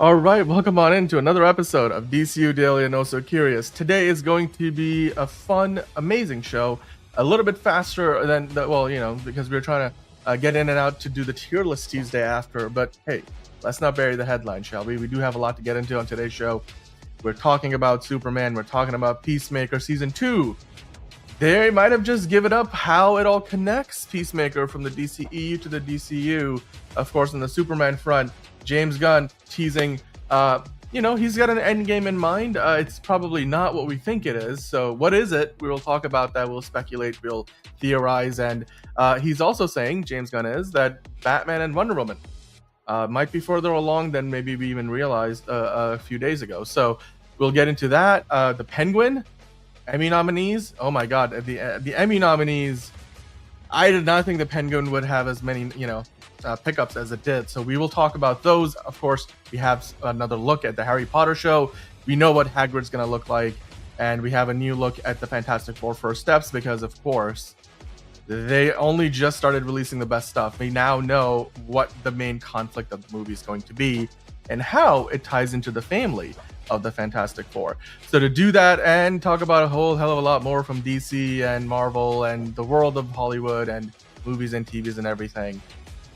All right, welcome on into another episode of DCU Daily and Also Curious. Today is going to be a fun, amazing show. A little bit faster than, because we were trying to get in and out to do the tier list Tuesday after. But hey, let's not bury the headline, shall we? We do have a lot to get into on today's show. We're talking about Superman. We're talking about Peacemaker Season 2. They might have just given up how it all connects, Peacemaker, from the DCEU to the DCU. Of course, on the Superman front, James Gunn teasing, he's got an Endgame in mind. It's probably not what we think it is. So what is it? We will talk about that. We'll speculate. We'll theorize. And he's also saying, James Gunn is, that Batman and Wonder Woman might be further along than maybe we even realized a few days ago. So we'll get into that. The Penguin, Emmy nominees. Oh my God, the Emmy nominees. I did not think the Penguin would have as many, pickups as it did. So we will talk about those. Of course, we have another look at the Harry Potter show. We know what Hagrid's going to look like. And we have a new look at the Fantastic Four First Steps because, of course, they only just started releasing the best stuff. We now know what the main conflict of the movie is going to be and how it ties into the family of the Fantastic Four. So to do that and talk about a whole hell of a lot more from DC and Marvel and the world of Hollywood and movies and TVs and everything,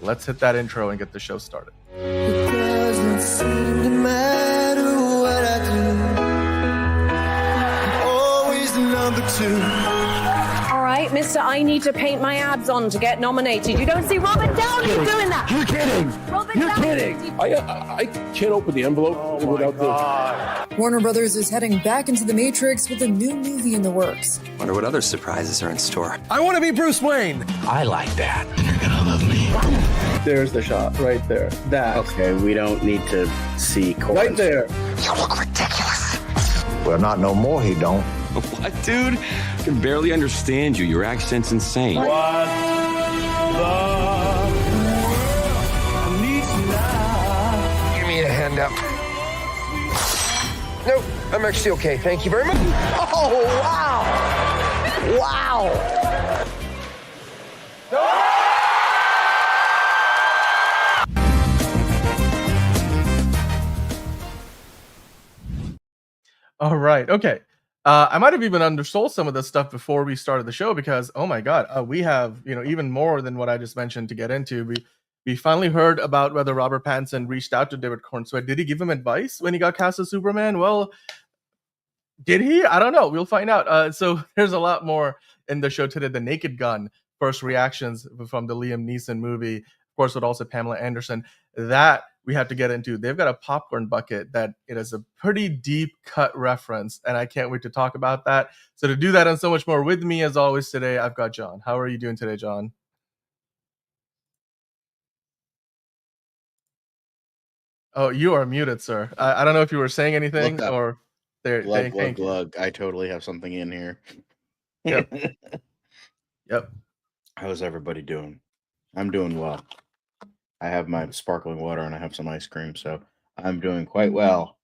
let's hit that intro and get the show started. It doesn't seem to matter what I do. I'm always number two. All right, Mr. I need to paint my abs on to get nominated. You don't see Robert Downey doing that. You're kidding. You're kidding. I can't open the envelope without the... Warner Brothers is heading back into the Matrix with a new movie in the works. Wonder what other surprises are in store. I want to be Bruce Wayne. I like that. And you're gonna love me. There's the shot right there. That. Okay, we don't need to see Corbin's. Right there. You look ridiculous. Well, not no more, he don't. What, dude? I can barely understand you. Your accent's insane. What the needs now? Give me a hand up. Nope, I'm actually okay. Thank you very much. Oh, wow. Wow. All right. Okay. I might have even undersold some of this stuff before we started the show because, oh my God, we have, even more than what I just mentioned to get into. We finally heard about whether Robert Pattinson reached out to David Cornsweet. Did he give him advice when he got cast as Superman? Well, did he? I don't know. We'll find out. So there's a lot more in the show today. The Naked Gun, first reactions from the Liam Neeson movie, of course, with also Pamela Anderson. That we have to get into. They've got a popcorn bucket that it is a pretty deep cut reference, and I can't wait to talk about that. So to do that and so much more with me, as always, today, I've got John. How are you doing today, John? Oh, you are muted, sir. I don't know if you were saying anything or there. Glug. I totally have something in here. Yep. Yep. How's everybody doing? I'm doing well. I have my sparkling water and I have some ice cream, so I'm doing quite well.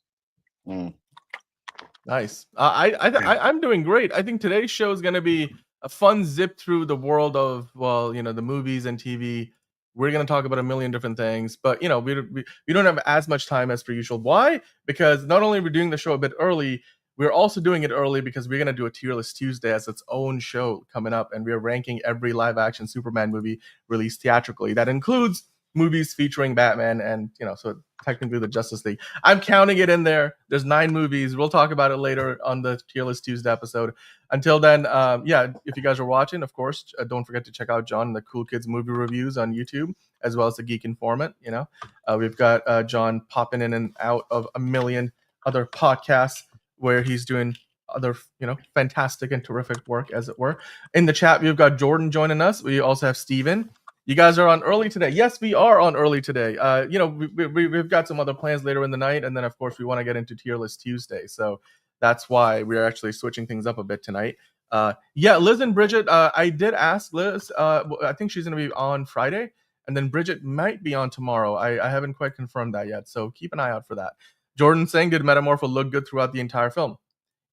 Nice. I'm doing great. I think today's show is going to be a fun zip through the world of, the movies and TV. We're going to talk about a million different things, but, we don't have as much time as per usual. Why? Because not only are we doing the show a bit early, we're also doing it early because we're going to do a tier list Tuesday as its own show coming up, and we're ranking every live action Superman movie released theatrically. That includes movies featuring Batman and, so technically the Justice League. I'm counting it in there. There's 9 movies. We'll talk about it later on the Tier List Tuesday episode. Until then, if you guys are watching, of course, don't forget to check out John and the Cool Kids movie reviews on YouTube, as well as the Geek Informant. We've got John popping in and out of a million other podcasts where he's doing other, fantastic and terrific work, as it were. In the chat, we've got Jordan joining us. We also have Steven. You guys are on early today. Yes, we are on early today. We've got some other plans later in the night. And then, of course, we want to get into Tier List Tuesday. So that's why we're actually switching things up a bit tonight. Liz and Bridget, I did ask Liz. I think she's going to be on Friday. And then Bridget might be on tomorrow. I haven't quite confirmed that yet. So keep an eye out for that. Jordan saying, did Metamorpho look good throughout the entire film?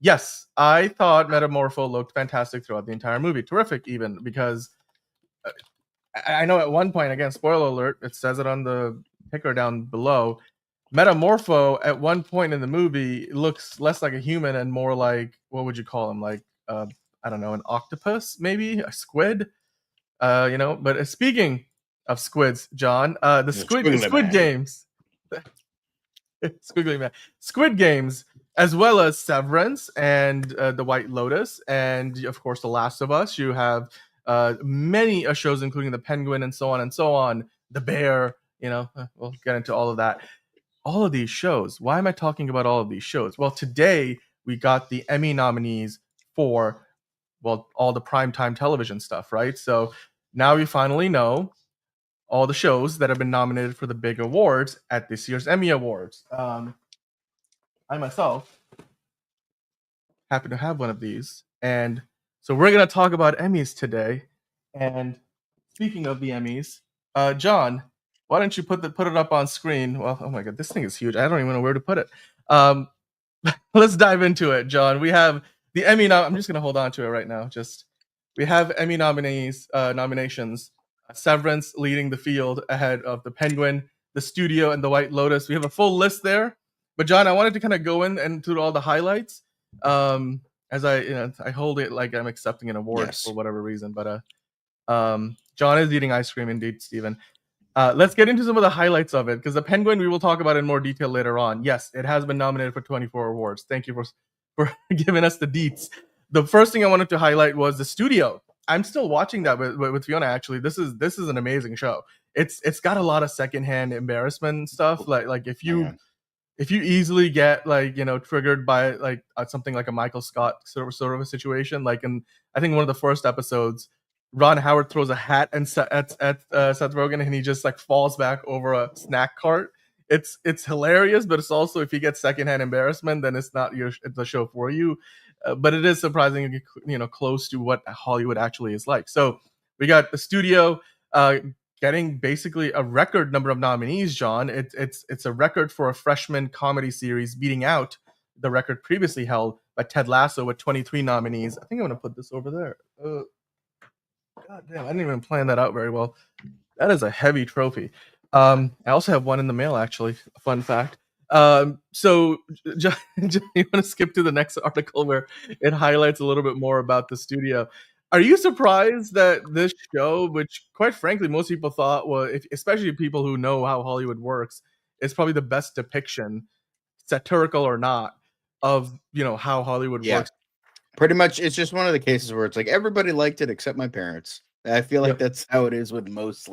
Yes, I thought Metamorpho looked fantastic throughout the entire movie. Terrific, even, because I know at one point, again, spoiler alert, it says it on the picker down below, Metamorpho at one point in the movie looks less like a human and more like, what would you call him? Like, I don't know, an octopus, maybe a squid. But speaking of squids, John, the Squiggly Squid man. Games, Squiggly Man, Squid Games, as well as Severance and The White Lotus, and of course The Last of Us. You have many shows, including The Penguin and so on and so on. The Bear. We'll get into all of that. All of these shows. Why am I talking about all of these shows? Well, today we got the Emmy nominees for, well, all the primetime television stuff, right? So now we finally know all the shows that have been nominated for the big awards at this year's Emmy Awards. I myself happen to have one of these, and so we're going to talk about Emmys today. And speaking of the Emmys, John, why don't you put it up on screen? Well, oh my god, this thing is huge. I don't even know where to put it. Let's dive into it, John. We have the Emmy. I'm just going to hold on to it right now. We have Emmy nominations. Severance leading the field ahead of The Penguin, The Studio, and The White Lotus. We have a full list there. But John, I wanted to kind of go in and do all the highlights. As I hold it like I'm accepting an award for whatever reason. But John is eating ice cream indeed, Stephen. Let's get into some of the highlights of it, because The Penguin we will talk about in more detail later on. Yes, it has been nominated for 24 awards. Thank you for giving us the deets. The first thing I wanted to highlight was The Studio. I'm still watching that with Fiona. Actually, this is an amazing show. It's got a lot of secondhand embarrassment stuff. Like if you easily get triggered by something like a Michael Scott sort of a situation, like in I think one of the first episodes, Ron Howard throws a hat at Seth Rogen and he just falls back over a snack cart. It's hilarious, but it's also, if you get secondhand embarrassment, then it's not the show for you. But it is surprisingly close to what Hollywood actually is like. So we got The Studio getting basically a record number of nominees. John, it's a record for a freshman comedy series, beating out the record previously held by Ted Lasso with 23 nominees. I think I'm gonna put this over there. God damn, I didn't even plan that out very well. That is a heavy trophy. I also have one in the mail, actually. Fun fact. So you want to skip to the next article where it highlights a little bit more about The Studio. Are you surprised that this show, which quite frankly most people thought especially people who know how Hollywood works, is probably the best depiction, satirical or not, of how Hollywood works? Pretty much, it's just one of the cases where it's like everybody liked it except my parents. I feel like that's how it is with most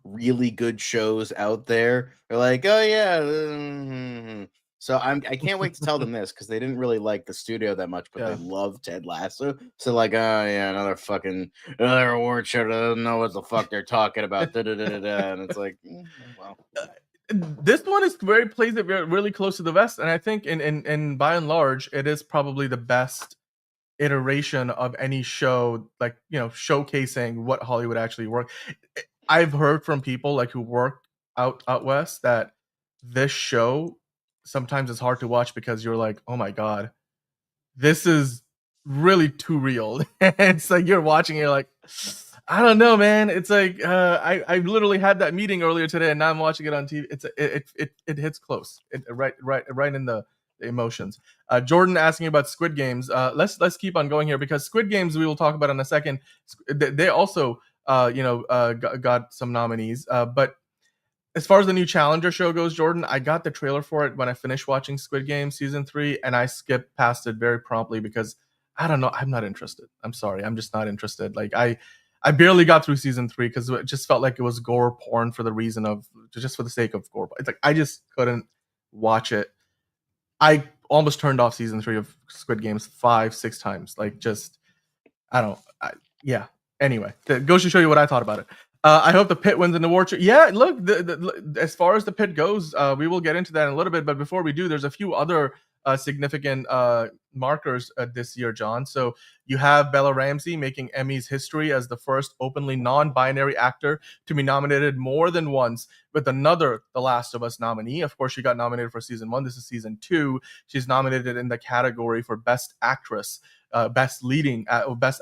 really good shows out there. They're like, oh yeah. So I can't wait to tell them this, because they didn't really like The Studio that much, but they love Ted Lasso. So oh yeah, another award show doesn't know what the fuck they're talking about. And it's like, well. This one plays it really close to the vest, and I think in by and large, it is probably the best iteration of any show, showcasing what Hollywood actually works. I've heard from people who work out west that this show sometimes is hard to watch because you're like, oh my god, this is really too real. It's like you're watching it, you're like, I don't know, man. It's like I literally had that meeting earlier today, and now I'm watching it on TV. It hits close, right in the emotions. Jordan asking about Squid Games. Let's keep on going here, because Squid Games we will talk about in a second. They also got some nominees. But as far as the new Challenger show goes, Jordan, I got the trailer for it when I finished watching Squid Game season 3, and I skipped past it very promptly because I don't know. I'm not interested. I'm sorry. I'm just not interested. I barely got through season 3 because it just felt like it was gore porn for the sake of gore. It's like I just couldn't watch it. I almost turned off season 3 of Squid Games 5-6 times. Yeah. Anyway, that goes to show you what I thought about it. I hope The Pit wins an award. Yeah, look, as far as The Pit goes, we will get into that in a little bit. But before we do, there's a few other significant markers this year, John. So you have Bella Ramsey making Emmys history as the first openly non-binary actor to be nominated more than once with another The Last of Us nominee. Of course, she got nominated for season 1. This is season 2. She's nominated in the category for Best Actress, Best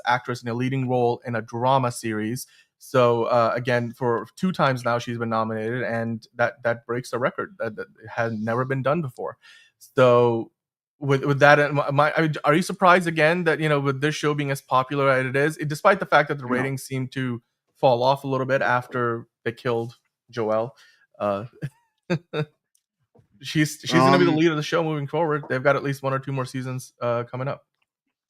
Actress in a leading role in a drama series. So again, for 2 times now she's been nominated, and that breaks the record that had never been done before. So with that, are you surprised again that with this show being as popular as it is, despite the fact that the No. ratings seem to fall off a little bit after they killed Joelle? She's going to be the lead of the show moving forward. They've got at least 1 or 2 more seasons coming up.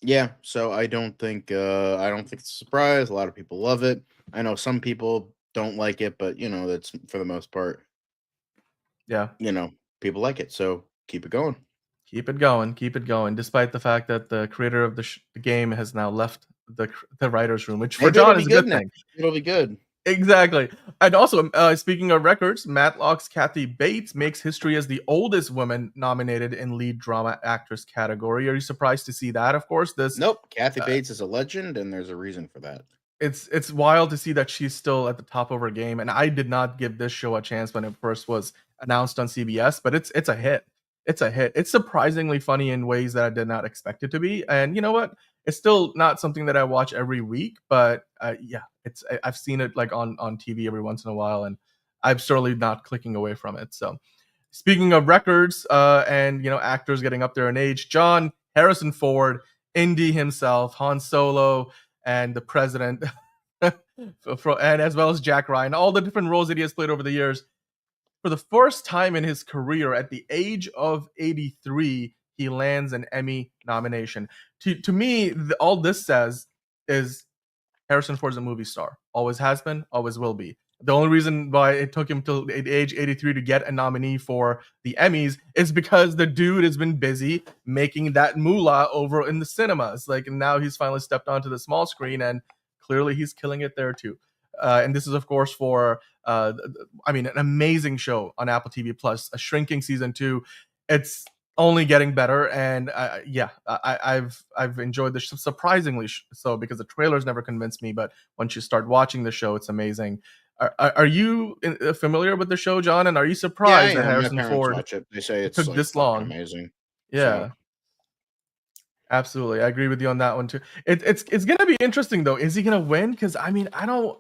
Yeah, so I don't think it's a surprise. A lot of people love it. I know some people don't like it, but that's for the most part. Yeah. People like it, so keep it going. Keep it going. Keep it going. Despite the fact that the creator of the game has now left the writers' room, which for Maybe John it'll is a be good now. thing. It'll be good. Exactly. And also, speaking of records, Matlock's Kathy Bates makes history as the oldest woman nominated in lead drama actress category. Are you surprised to see that? Of course, Nope. Kathy Bates is a legend, and there's a reason for that. It's wild to see that she's still at the top of her game, and I did not give this show a chance when it first was announced on CBS, but it's a hit. It's a hit. It's surprisingly funny in ways that I did not expect it to be. And you know what? It's still not something that I watch every week, but yeah, I've seen it like on TV every once in a while, and I'm certainly not clicking away from it. So, speaking of records and actors getting up there in age, John Harrison Ford, Indy himself, Han Solo, and the President, and as well as Jack Ryan, all the different roles that he has played over the years. For the first time in his career, at the age of 83, he lands an Emmy nomination. To me, all this says is Harrison Ford's a movie star. Always has been, always will be. The only reason why it took him till age 83 to get a nominee for the Emmys is because the dude has been busy making that moolah over in the cinemas. And now he's finally stepped onto the small screen, and clearly he's killing it there too. And this is, of course, for an amazing show on Apple TV Plus, a shrinking season 2. It's only getting better, and I've enjoyed this surprisingly so, because the trailers never convinced me, but once you start watching the show, it's amazing. Are you familiar with the show, John? And are you surprised that Harrison Ford watch it. They say it's took this long? Amazing. Yeah. So. Absolutely, I agree with you on that one too. It's gonna be interesting though. Is he gonna win? Because I don't.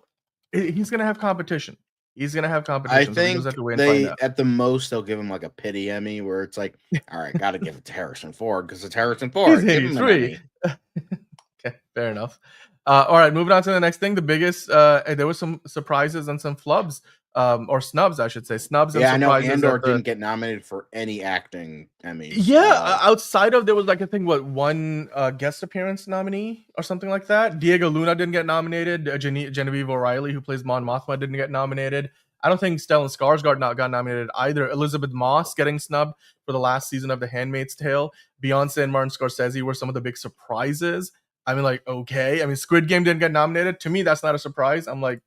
He's gonna have competition. He's gonna have competition. I think so have to wait and find out. at the most they'll give him like a pity Emmy, where it's like, all right, got to give it to Harrison Ford because it's Harrison Ford. He's Give him an Emmy. Okay, fair enough. All right, moving on to the next thing. The biggest, there was some surprises and some flubs, or snubs, I should say. Snubs and surprises. I know Andor didn't get nominated for any acting Emmys. Yeah, outside of, there was like, I think, one guest appearance nominee or something like that. Diego Luna didn't get nominated. Genevieve O'Reilly, who plays Mon Mothma, didn't get nominated. I don't think Stellan Skarsgård got nominated either. Elizabeth Moss getting snubbed for the last season of The Handmaid's Tale. Beyonce and Martin Scorsese were some of the big surprises. Okay. Squid Game didn't get nominated. To me, that's not a surprise. I'm like,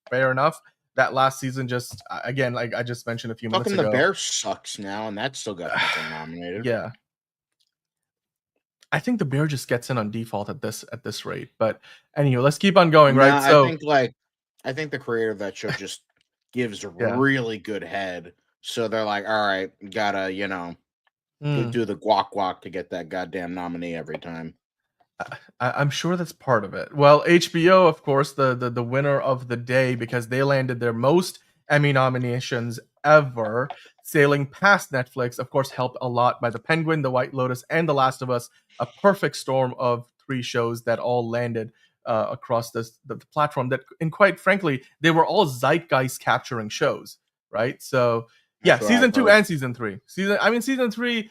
fair enough. That last season just, again, like I just mentioned a few minutes ago. The Bear sucks now, and that still got nothing nominated. Yeah. I think The Bear just gets in on default at this rate. But anyway, let's keep on going, right? So I think the creator of that show just gives really good head. So they're like, all right, gotta, do the guac to get that goddamn nominee every time. I'm sure that's part of it. Well, HBO, of course, the winner of the day, because they landed their most Emmy nominations ever, sailing past Netflix, of course, helped a lot by The Penguin, The White Lotus, and The Last of Us, a perfect storm of 3 shows that all landed across the platform that, and quite frankly, they were all zeitgeist capturing shows, right? So, yeah, season 2 and season 3. Season 3,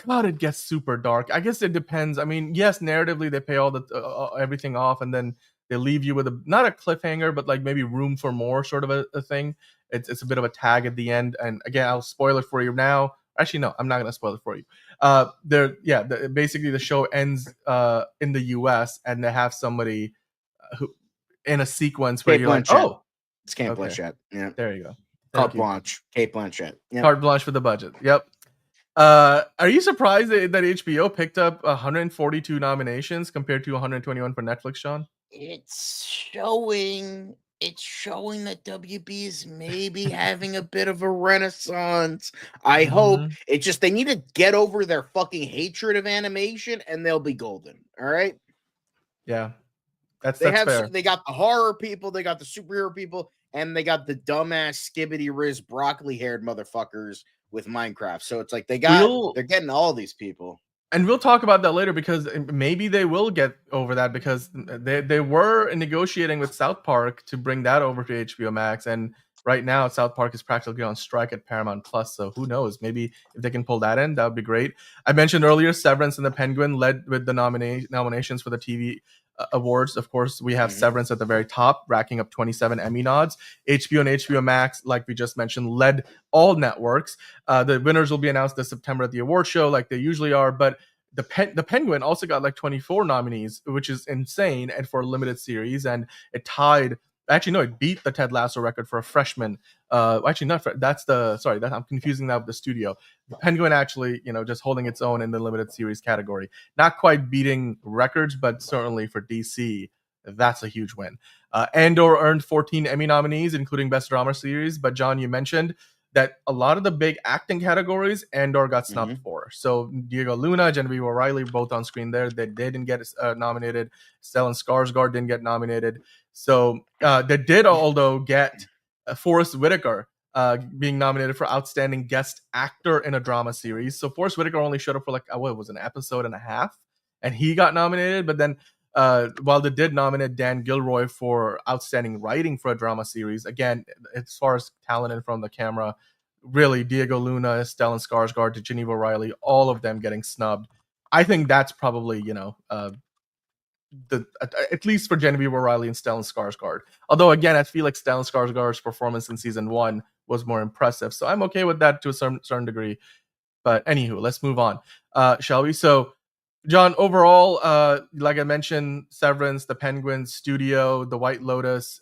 God, it gets super dark. I guess it depends. Yes, narratively they pay all the everything off, and then they leave you with not a cliffhanger, but like maybe room for more sort of a thing. It's a bit of a tag at the end. And again, I'll spoil it for you now. Actually, no, I'm not gonna spoil it for you. Basically the show ends in the US, and they have somebody who in a sequence where you're like, oh, it's Kate Blanchett. Yeah, there you go. Carte blanche, Kate Blanchett. Yep. Carte blanche for the budget. Yep. Are you surprised that HBO picked up 142 nominations compared to 121 for Netflix, Sean? It's showing that WB is maybe having a bit of a renaissance. I hope. It's just they need to get over their fucking hatred of animation, and they'll be golden. All right? Yeah. That's They have fair. they got the horror people, they got the superhero people, and they got the dumbass skibbity riz broccoli haired motherfuckers with Minecraft. So it's like they're getting all these people. And we'll talk about that later because maybe they will get over that because they were negotiating with South Park to bring that over to HBO Max, and right now South Park is practically on strike at Paramount Plus. So who knows? Maybe if they can pull that in, that would be great. I mentioned earlier Severance and The Penguin led with the nominations for the TV awards. Of course, we have Severance at the very top, racking up 27 Emmy nods. HBO and HBO Max, like we just mentioned, led all networks. The winners will be announced this September at the award show, like they usually are. But the Penguin also got like 24 nominees, which is insane, and for a limited series, and it tied. Actually, no, it beat the Ted Lasso record for a freshman. Actually, not. I'm confusing that with the studio. The Penguin actually, just holding its own in the limited series category. Not quite beating records, but certainly for DC, that's a huge win. Andor earned 14 Emmy nominees, including Best Drama Series. But John, you mentioned that a lot of the big acting categories Andor got snubbed for. So Diego Luna, Genevieve O'Reilly, both on screen there. They didn't get nominated. Stellan Skarsgård didn't get nominated. So they did, although, get Forrest Whitaker being nominated for Outstanding Guest Actor in a Drama Series. So Forrest Whitaker only showed up for an episode and a half, and he got nominated. But then while they did nominate Dan Gilroy for Outstanding Writing for a Drama Series, again, as far as talent in front of the camera, really Diego Luna, Stellan Skarsgård, Genevieve O'Reilly, all of them getting snubbed. I think that's probably, at least for Genevieve O'Reilly and Stellan Skarsgård. Although, again, I feel like Stellan Skarsgård's performance in season 1 was more impressive. So I'm okay with that to a certain degree. But anywho, let's move on, shall we? So, John, overall, like I mentioned, Severance, The Penguin, Studio, The White Lotus,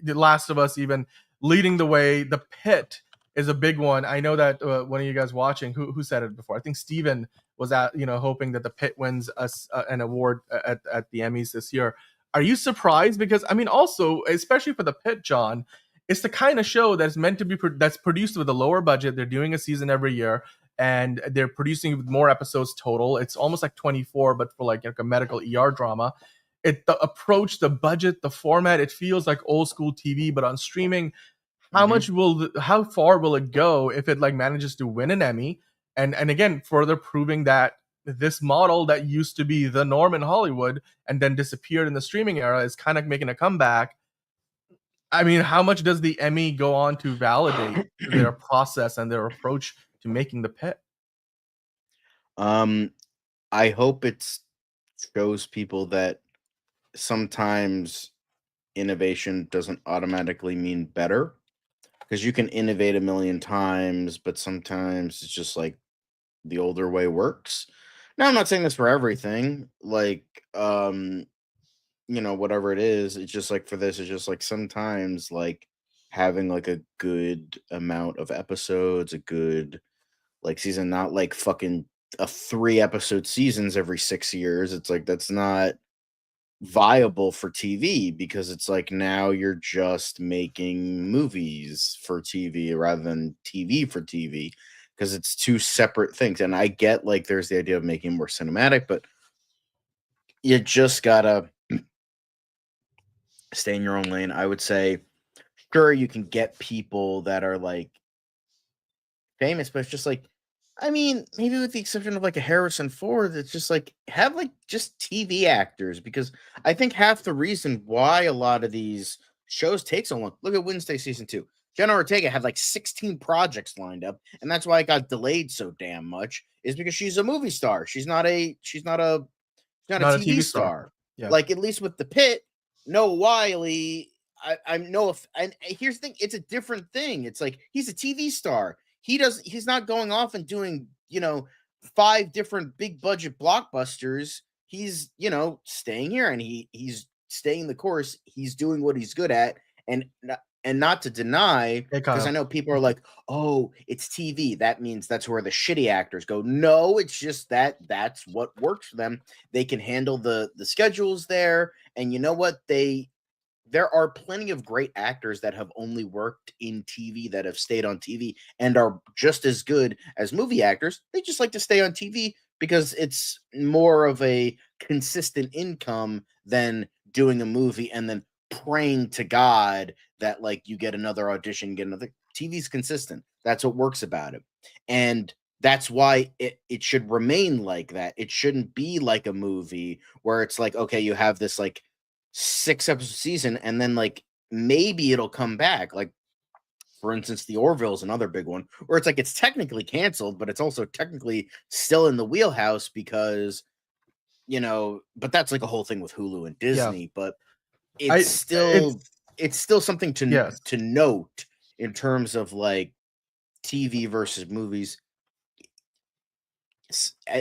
The Last of Us even leading the way. The Pit is a big one. I know that one of you guys watching, who said it before? I think Steven was hoping that The Pit wins us an award at the Emmys this year. Are you surprised? Because, I mean, also, especially for The Pit, John, it's the kind of show that's meant to be that's produced with a lower budget. They're doing a season every year, and they're producing more episodes total. It's almost like 24, but for like a medical ER drama. The approach, the budget, the format, it feels like old school TV, but on streaming. How far will it go if it manages to win an Emmy? And again, further proving that this model that used to be the norm in Hollywood and then disappeared in the streaming era is kind of making a comeback. I mean, how much does the Emmy go on to validate their process and their approach to making The Pit? I hope it shows people that sometimes innovation doesn't automatically mean better, because you can innovate a million times, but sometimes it's just like the older way works. Now, I'm not saying this for everything, whatever it is, it's just like for this, it's just like sometimes having a good amount of episodes, a good season, not fucking a 3-episode seasons every 6 years. It's like that's not viable for TV, because it's like now you're just making movies for TV rather than TV for TV, because it's two separate things. And I get there's the idea of making more cinematic, but you just gotta stay in your own lane. I would say, sure, you can get people that are famous, but it's just I mean, maybe with the exception of a Harrison Ford, it's just have just TV actors, because I think half the reason why a lot of these shows take so long. Look at Wednesday season 2. Jenna Ortega had 16 projects lined up, and that's why it got delayed so damn much, is because she's a movie star. She's not a TV star. Yeah. At least with The Pit, Noah Wiley, I'm no, and here's the thing, it's a different thing. It's he's a TV star. He's not going off and doing, 5 different big budget blockbusters. He's, staying here, and he's staying the course. He's doing what he's good at, and not to deny, because I know people are oh, it's TV. That means that's where the shitty actors go. No, it's just that's what works for them. They can handle the schedules there. And you know what? There are plenty of great actors that have only worked in TV, that have stayed on TV and are just as good as movie actors. They just like to stay on TV because it's more of a consistent income than doing a movie and then praying to God that like you get another audition, get another. TV's consistent. That's what works about it. And that's why it should remain like that. It shouldn't be like a movie where it's like, okay, you have this like 6-episode season and then like maybe it'll come back. Like, for instance, The Orville is another big one where it's like it's technically canceled, but it's also technically still in the wheelhouse because, but that's like a whole thing with Hulu and Disney. But it's still something to note in terms of like TV versus movies.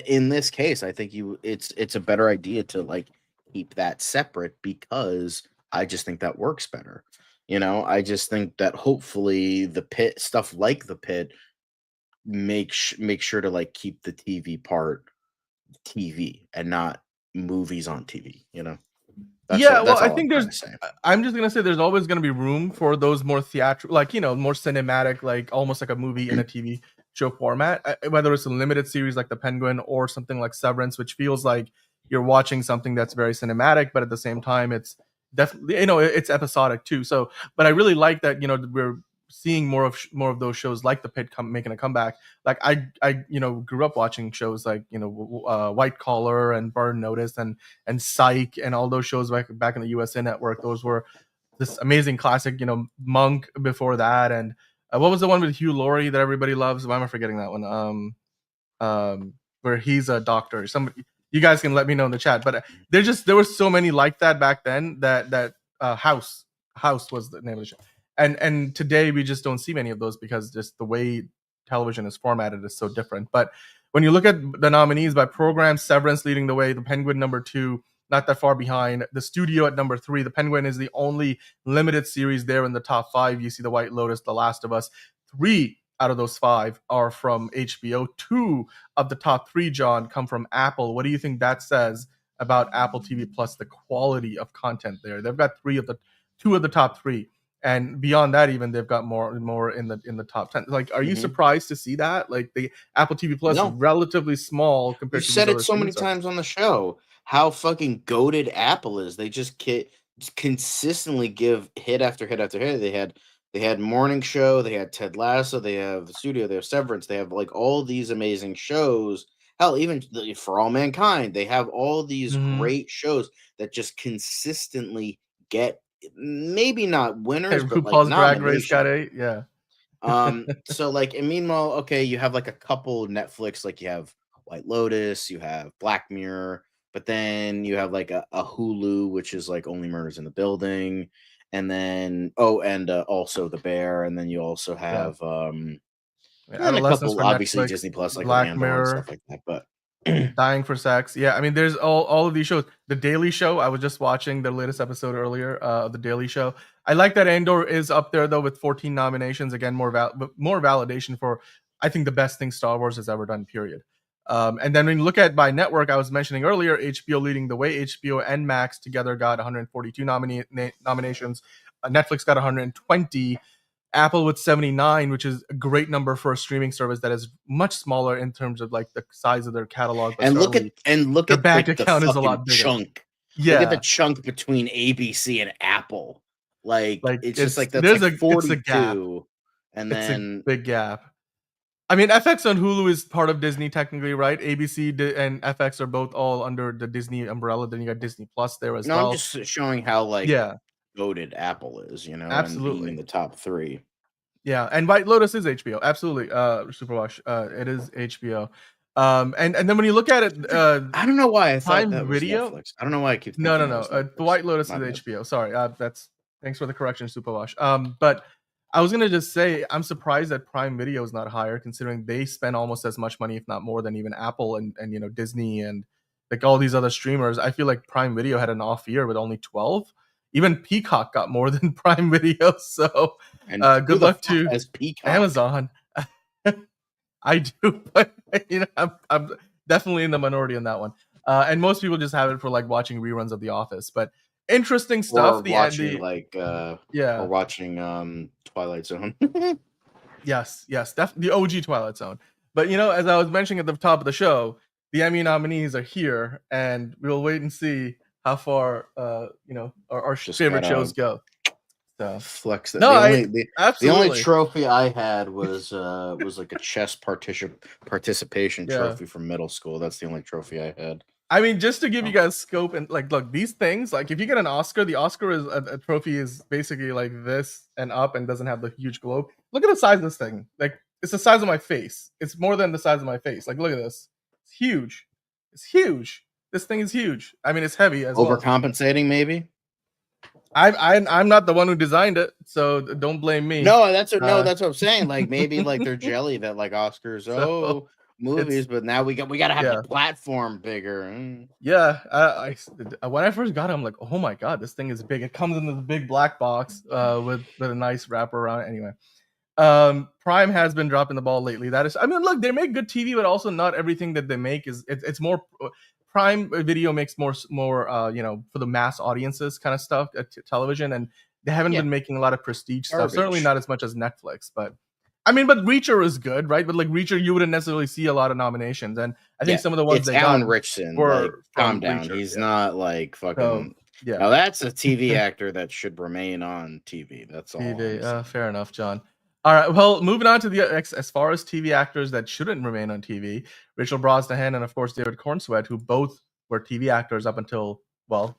In this case, I think it's a better idea to like keep that separate because I just think that works better. I just think that hopefully the pit stuff like the pit make sure to like keep the TV part TV and not movies on TV. I think I'm just gonna say there's always gonna be room for those more theatrical, like more cinematic, like almost like a movie in a TV show format. Whether it's a limited series like The Penguin or something like Severance, which feels like you're watching something that's very cinematic, but at the same time it's definitely it's episodic too. So, but I really like that we're seeing more of those shows like The Pit making a comeback. Like I grew up watching shows like White Collar and Burn Notice and Psych and all those shows back in the USA Network. Those were this amazing classic. Monk before that, and what was the one with Hugh Laurie that everybody loves? Why am I forgetting that one? Where he's a doctor. Somebody, you guys can let me know in the chat. But there were so many like that back then. That House was the name of the show. And today we just don't see many of those because just the way television is formatted is so different. But when you look at the nominees by program, Severance leading the way, The Penguin number 2, not that far behind. The Studio at number 3. The Penguin is the only limited series there in the top 5. You see The White Lotus, The Last of Us. 3 out of those 5 are from HBO. 2 of the top 3, John, come from Apple. What do you think that says about Apple TV Plus, the quality of content there? They've got 2 of the top 3. And beyond that, even they've got more in the top 10. Like, are you surprised to see that? Like the Apple TV Plus is relatively small compared to. You said it so many times on the show how fucking goated Apple is. They just consistently give hit after hit after hit. They had Morning Show, they had Ted Lasso, they have The Studio, they have Severance, they have like all these amazing shows. Hell, even For All Mankind, they have all these great shows that just consistently get. Maybe not winners, but RuPaul's like Drag Race got 8, yeah. So like, and meanwhile, okay, you have like a couple Netflix, like you have White Lotus, you have Black Mirror, but then you have like a Hulu, which is like Only Murders in the Building, and then also The Bear, and then you also have and a couple obviously Netflix, Disney Plus, like Black Mirror, and stuff like that, but. Dying for Sex. Yeah, I mean, there's all of these shows. The Daily Show, I was just watching the latest episode earlier of The Daily Show. I like that Andor is up there, though, with 14 nominations. Again, more validation for, I think, the best thing Star Wars has ever done, period. And then when you look at by network, I was mentioning earlier, HBO leading the way. HBO and Max together got 142 nominations. Netflix got 120. Apple with 79, which is a great number for a streaming service that is much smaller in terms of like the size of their catalog. And look at their bank account is a lot bigger. Chunk. Yeah, look at the chunk between ABC and Apple. Like it's just like that's there's like 42, it's a gap. And it's then a big gap. I mean, FX on Hulu is part of Disney technically, right? ABC and FX are both all under the Disney umbrella. Then you got Disney Plus there as well. I'm just showing how voted Apple is, absolutely, and being in the top 3. Yeah, and White Lotus is HBO, absolutely. Superwash, it is HBO. And then when you look at it, I don't know why I thought Prime that was Video. Netflix. I don't know why I keep thinking No. The White Lotus is HBO. Sorry, thanks for the correction, Superwash. But I was gonna just say I'm surprised that Prime Video is not higher, considering they spend almost as much money, if not more, than even Apple and Disney and like all these other streamers. I feel like Prime Video had an off year with only 12. Even Peacock got more than Prime Video, so good luck to Amazon. I do, but I'm definitely in the minority on that one. And most people just have it for like watching reruns of The Office. But interesting stuff. Or watching Twilight Zone. yes, the OG Twilight Zone. But as I was mentioning at the top of the show, the Emmy nominees are here, and we'll wait and see how far our Just favorite gotta shows go. So flex that. no, The only absolutely. trophy I had was like a chess participation Yeah. trophy from middle school. That's the only trophy I had. I mean, just to give you Oh. guys scope and like, look, these things, like if you get an Oscar, the Oscar is a trophy is basically like this and up and doesn't have the huge globe. Look at the size of this thing. Like it's the size of my face. It's more than the size of my face. Like look at this. It's huge. It's huge. This thing is huge. I mean, it's heavy as well. Overcompensating, maybe. I'm not the one who designed it, so don't blame me. No, that's what I'm saying. Like maybe like they're jelly that like Oscars. So, Movies, but now we gotta have yeah. the platform bigger. Yeah, when I first got it, I'm like, oh my god, this thing is big. It comes in the big black box with a nice wrapper around it. Anyway, Prime has been dropping the ball lately. That is, I mean, look, they make good TV, but also not everything that they make is it's more. Prime Video makes more for the mass audiences kind of stuff, television, and they haven't been making a lot of prestige stuff. Certainly Garbage. not as much as Netflix, but I mean, but Reacher is good, right? But like Reacher, you wouldn't necessarily see a lot of nominations, and I think some of the ones It's they Alan got Richson. were Like, calm down. Reacher, He's not like fucking. So, yeah. Now that's a TV actor that should remain on TV. That's all. TV. Fair enough, John. All right. Well, moving on to the as far as TV actors that shouldn't remain on TV, Rachel Brosnahan and of course David Cornsweet, who both were TV actors up until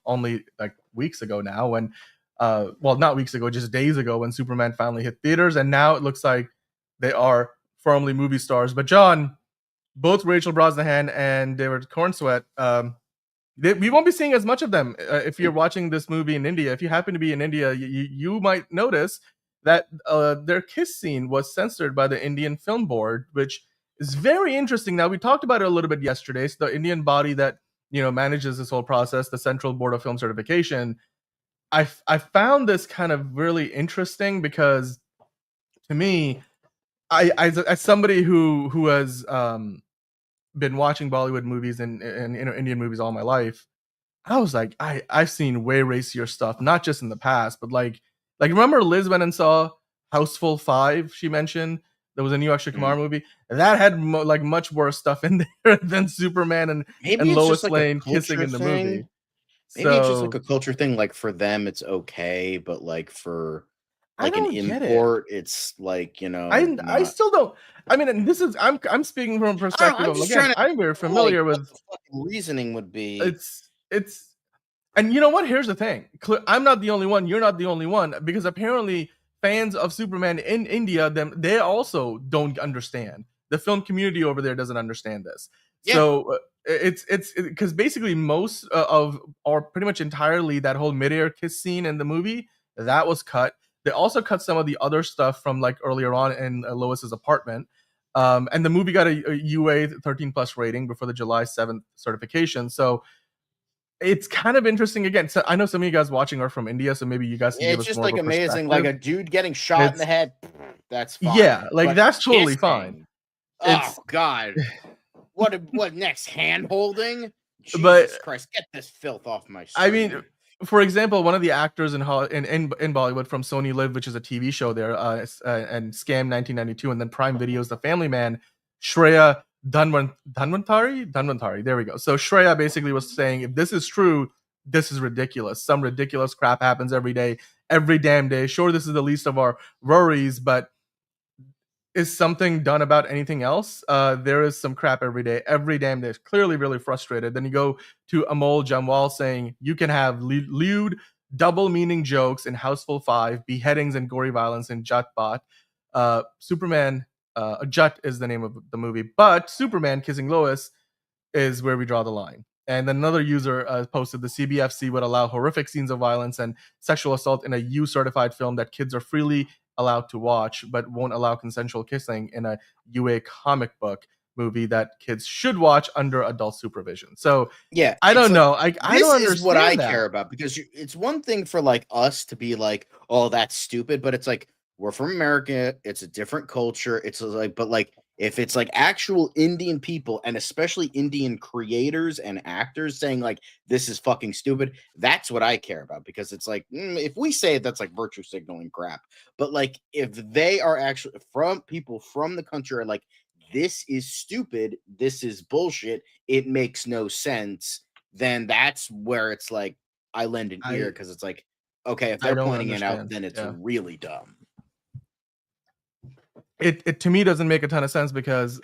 only like weeks ago now, when not weeks ago, just days ago when Superman finally hit theaters, and now it looks like they are firmly movie stars. But John, both Rachel Brosnahan and David Cornsweet, we won't be seeing as much of them if you're watching this movie in India. If you happen to be in India, you might notice that their kiss scene was censored by the Indian Film Board, which is very interesting. Now, we talked about it a little bit yesterday. So the Indian body that manages this whole process, the Central Board of Film Certification, I found this kind of really interesting because, to me, I as somebody who has been watching Bollywood movies and Indian movies all my life, I was like, I've seen way racier stuff, not just in the past, but like remember Liz went and saw Houseful 5, she mentioned. There was a new Akshay Kumar movie that had much worse stuff in there than Superman and Lois Lane kissing in the movie. Maybe it's just like a culture thing. Like for them, it's okay, but like for like an import, it's like I still don't. I mean, and this is I'm speaking from a perspective of again, I'm very familiar with what the fucking reasoning would be. It's and you know what? Here's the thing. I'm not the only one. You're not the only one, because apparently fans of Superman in India, they also don't understand. The film community over there doesn't understand this. Yeah. So it's because basically most or pretty much entirely that whole midair kiss scene in the movie that was cut. They also cut some of the other stuff from like earlier on in Lois's apartment. And the movie got a UA 13 plus rating before the July 7th certification. So it's kind of interesting. Again, so I know some of you guys watching are from India, so maybe you guys can give us more of a amazing, like a dude getting shot in the head. That's fine. Yeah, like that's totally fine. Oh God, what next? Hand holding? Jesus Christ, get this filth off my screen. I mean, for example, one of the actors in Bollywood from Sony Live, which is a TV show there, and Scam 1992, and then Prime Video's The Family Man, Shreya Dhanwantari. There we go. So Shreya basically was saying, if this is true, this is ridiculous. Some ridiculous crap happens every day, every damn day. Sure, this is the least of our worries, but is something done about anything else? There is some crap every day, every damn day. Clearly really frustrated. Then you go to Amol Jamwal saying, you can have lewd, double meaning jokes in Houseful 5, beheadings and gory violence in Jatpat. Superman, Jat is the name of the movie, but Superman kissing Lois is where we draw the line. And then another user posted, the CBFC would allow horrific scenes of violence and sexual assault in a U-certified film that kids are freely allowed to watch, but won't allow consensual kissing in a UA comic book movie that kids should watch under adult supervision. So yeah, I don't know. I don't understand. This is what I care about, because it's one thing for like us to be like, oh, that's stupid, but it's like, we're from America. It's a different culture. It's like, but like, if it's like actual Indian people and especially Indian creators and actors saying like, this is fucking stupid, that's what I care about, because it's like, if we say it, that's like virtue signaling crap. But like, if they are actually from people from the country are like, this is stupid, this is bullshit, it makes no sense, then that's where it's like I lend an ear, because it's like, okay, if I they're don't pointing it out, understand. then it's Yeah. really dumb. It to me doesn't make a ton of sense because,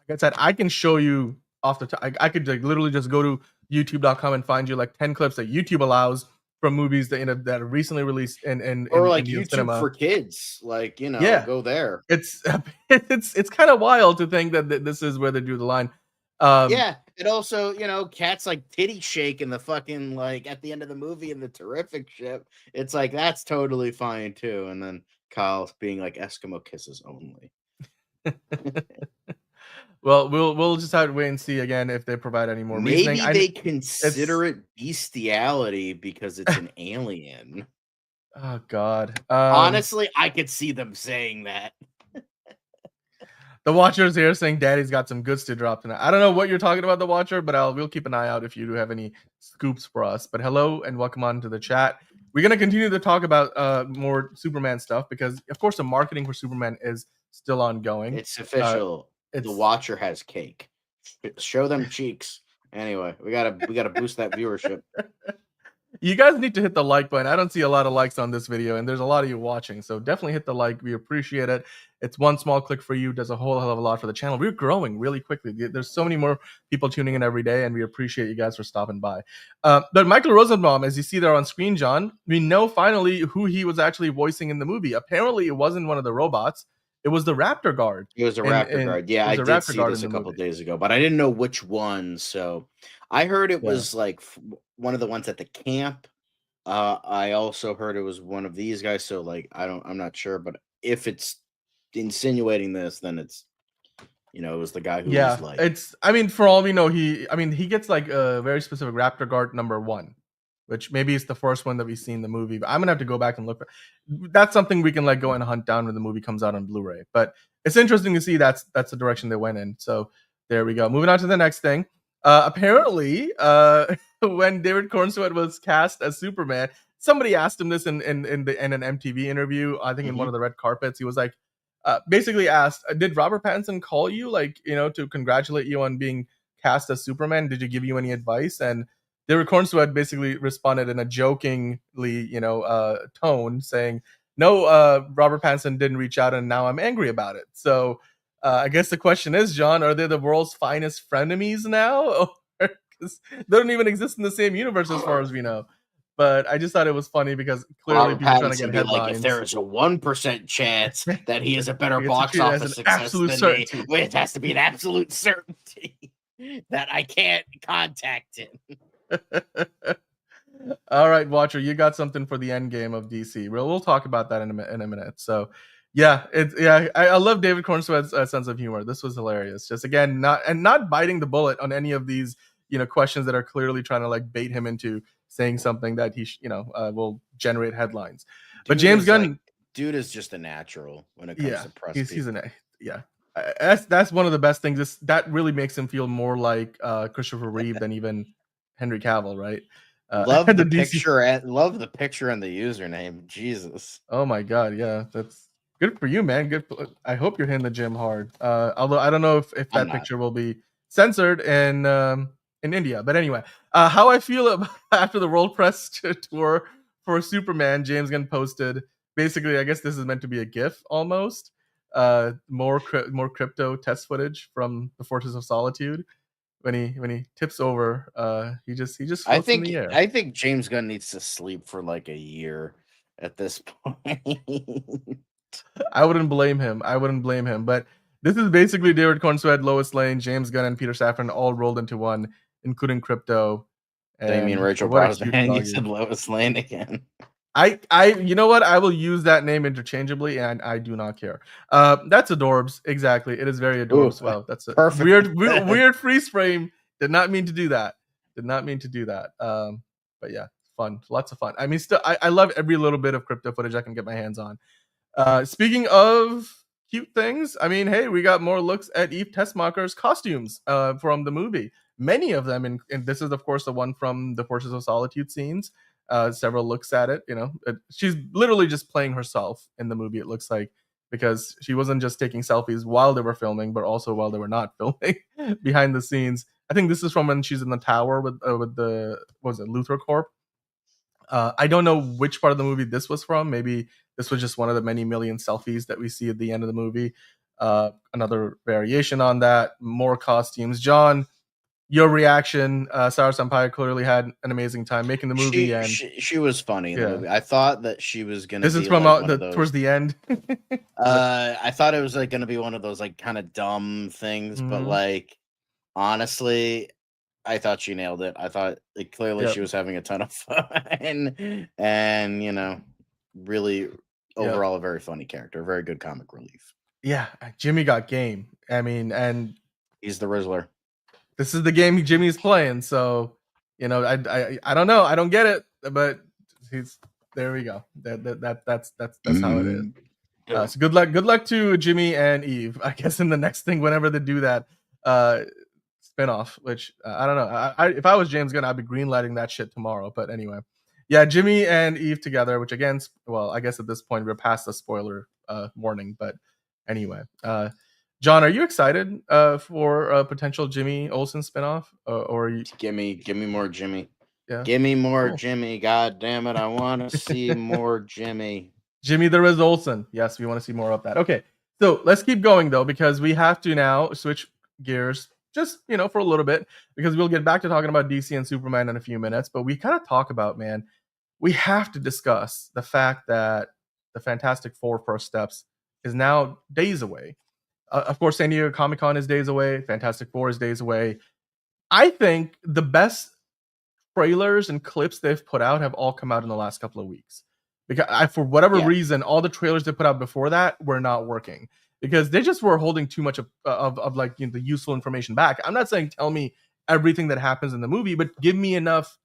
like I said, I can show you off the top. I could like literally just go to YouTube.com and find you like 10 clips that YouTube allows from movies that that are recently released in Or like Indian YouTube cinema. for kids, like, Yeah. go there. It's kind of wild to think that this is where they drew the line. Yeah, it also, cats like titty shake in the fucking, like, at the end of the movie in the terrific ship. It's like, that's totally fine too. And then Kyle's being like, Eskimo kisses only. Well, we'll just have to wait and see again if they provide any more reasoning. Maybe they consider it bestiality because it's an alien. Oh God. Honestly, I could see them saying that. The Watcher's here saying Daddy's got some goods to drop tonight. I don't know what you're talking about, The Watcher, but we'll keep an eye out if you do have any scoops for us. But hello and welcome on to the chat. We're going to continue to talk about more Superman stuff because, of course, the marketing for Superman is still ongoing. It's official. The Watcher has cake. Show them cheeks. Anyway, we gotta boost that viewership. You guys need to hit the like button. I don't see a lot of likes on this video, and there's a lot of you watching, so definitely hit the like. We appreciate it. It's one small click for you, does a whole hell of a lot for the channel. We're growing really quickly. There's so many more people tuning in every day, and we appreciate you guys for stopping by. But Michael Rosenbaum, as you see there on screen, John, we know finally who he was actually voicing in the movie. Apparently, it wasn't one of the robots. It was the Raptor Guard. It was a Raptor Guard. Yeah, I did see this a couple days ago, but I didn't know which one. So I heard it was like one of the ones at the camp. I also heard it was one of these guys. So like, I'm not sure, but if it's insinuating this, then it's, it was the guy who was like, for all we know, he gets like a very specific Raptor Guard number 1, which maybe is the first one that we see in the movie, but I'm gonna have to go back and look. That's something we can like go and hunt down when the movie comes out on Blu-ray. But it's interesting to see that's the direction they went in. So there we go. Moving on to the next thing. Apparently, when David Cornsweet was cast as Superman, somebody asked him this in an MTV interview. I think in one of the red carpets, he was like, basically asked, "Did Robert Pattinson call you, like, to congratulate you on being cast as Superman? Did you give you any advice?" And David Cornsweet basically responded in a jokingly, tone, saying, "No, Robert Pattinson didn't reach out, and now I'm angry about it." So I guess the question is, John, are they the world's finest frenemies now? Because they don't even exist in the same universe as far as we know. But I just thought it was funny because clearly Robert people trying to Pattinson get headlines. Like, if there is a 1% chance that he is a better box office success than me, it has to be an absolute certainty that I can't contact him. All right, Watcher, you got something for the Endgame of DC. We'll talk about that in a minute. So, yeah, I love David Cornsweet's sense of humor. This was hilarious. Just again, not biting the bullet on any of these questions that are clearly trying to like bait him into saying something that he will generate headlines. But James Gunn, dude is just a natural when it comes to press. That's one of the best things. That really makes him feel more like Christopher Reeve than even Henry Cavill, right? Love the picture. Love the picture and the username. Jesus. Oh my God, yeah, that's good for you, man. Good. I hope you're hitting the gym hard. Although I don't know if that picture will be censored in India. But anyway, how I feel after the World Press tour for Superman, James Gunn posted. Basically, I guess this is meant to be a GIF almost. More crypto test footage from the Fortress of Solitude. When he tips over, he just floats in the air. I think James Gunn needs to sleep for like a year at this point. I wouldn't blame him. But this is basically David Cornsweet, Lois Lane, James Gunn, and Peter Safran all rolled into one, including crypto. Damien Rachel Brosnan. You said Lois Lane again. You know what? I will use that name interchangeably, and I do not care. That's adorbs. Exactly. It is very adorbs. Wow, that's a perfect. weird freeze frame. Did not mean to do that. But yeah, fun. Lots of fun. I mean, still, I love every little bit of crypto footage I can get my hands on. Speaking of cute things, I mean, hey, we got more looks at Eve Tessmacher's costumes from the movie. Many of them, and this is, of course, the one from the Forces of Solitude scenes. Several looks at it, she's literally just playing herself in the movie, it looks like, because she wasn't just taking selfies while they were filming, but also while they were not filming behind the scenes. I think this is from when she's in the tower with the what was it, Luthor Corp. I don't know which part of the movie this was from. Maybe this was just one of the many million selfies that we see at the end of the movie. Another variation on that. More costumes. John, your reaction. Sarah Sampaio clearly had an amazing time making the movie, She was funny in the Yeah. movie. I thought that she was gonna. this is be from like one of towards the end. I thought it was like gonna be one of those like kind of dumb things, but Mhm. like honestly, I thought she nailed it. I thought like clearly Yep. she was having a ton of fun, and really overall a very funny character, a very good comic relief. Yeah, Jimmy got game. I mean, and He's the Rizzler. this is the game Jimmy's playing. So, I don't know. I don't get it, but he's there. We go. That's how it is. So good luck to Jimmy and Eve. I guess in the next thing, whenever they do that spinoff, which I don't know. If I was James Gunn, I'd be greenlighting that shit tomorrow. But anyway, yeah, Jimmy and Eve together. Which again, well, I guess at this point we're past the spoiler warning. But anyway, John, are you excited for a potential Jimmy Olsen spinoff? Or are you... Give me more Jimmy. Yeah. Give me more Cool. Jimmy. God damn it. I want to see more Jimmy. Jimmy the Riz Olsen. Yes, we want to see more of that. Okay. So let's keep going though, because we have to now switch gears just, for a little bit, because we'll get back to talking about DC and Superman in a few minutes. But we kind of talk about, man, we have to discuss the fact that the Fantastic Four First Steps is now days away. Of course, San Diego Comic-Con is days away. Fantastic Four is days away. I think the best trailers and clips they've put out have all come out in the last couple of weeks. Because for whatever reason, all the trailers they put out before that were not working, because they just were holding too much of like the useful information back. I'm not saying tell me everything that happens in the movie, but give me enough,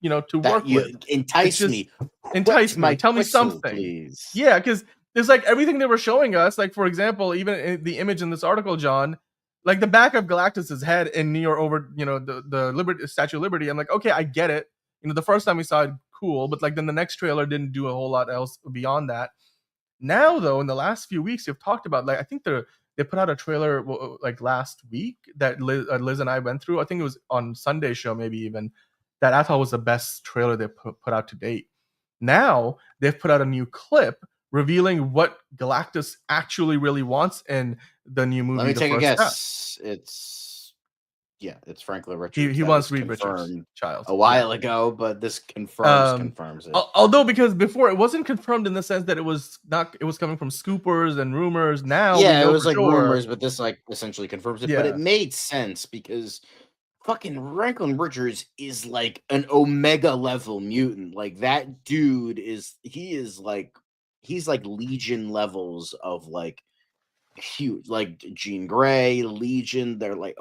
to work with. Entice me. Entice me. Tell me whistle, something. please. Yeah, because there's like everything they were showing us. Like, for example, even the image in this article, John, like the back of Galactus's head in New York over, the Statue of Liberty. I'm like, okay, I get it. The first time we saw it, cool, but like then the next trailer didn't do a whole lot else beyond that. Now, though, in the last few weeks, you've talked about, like, I think they put out a trailer like last week that Liz and I went through. I think it was on Sunday's show, maybe even, that I thought was the best trailer they put out to date. Now they've put out a new clip revealing what Galactus actually really wants in the new movie. Let me The take a First guess. Step. It's Franklin Richards. He wants Reed Richards' child a while ago, but this confirms it. Although, because before it wasn't confirmed in the sense that it was coming from scoopers and rumors. Now, it was like rumors, but this like essentially confirms it. Yeah. But it made sense because fucking Franklin Richards is like an Omega level mutant. Like that dude he's like Legion levels of like huge, like Jean Grey, Legion. They're like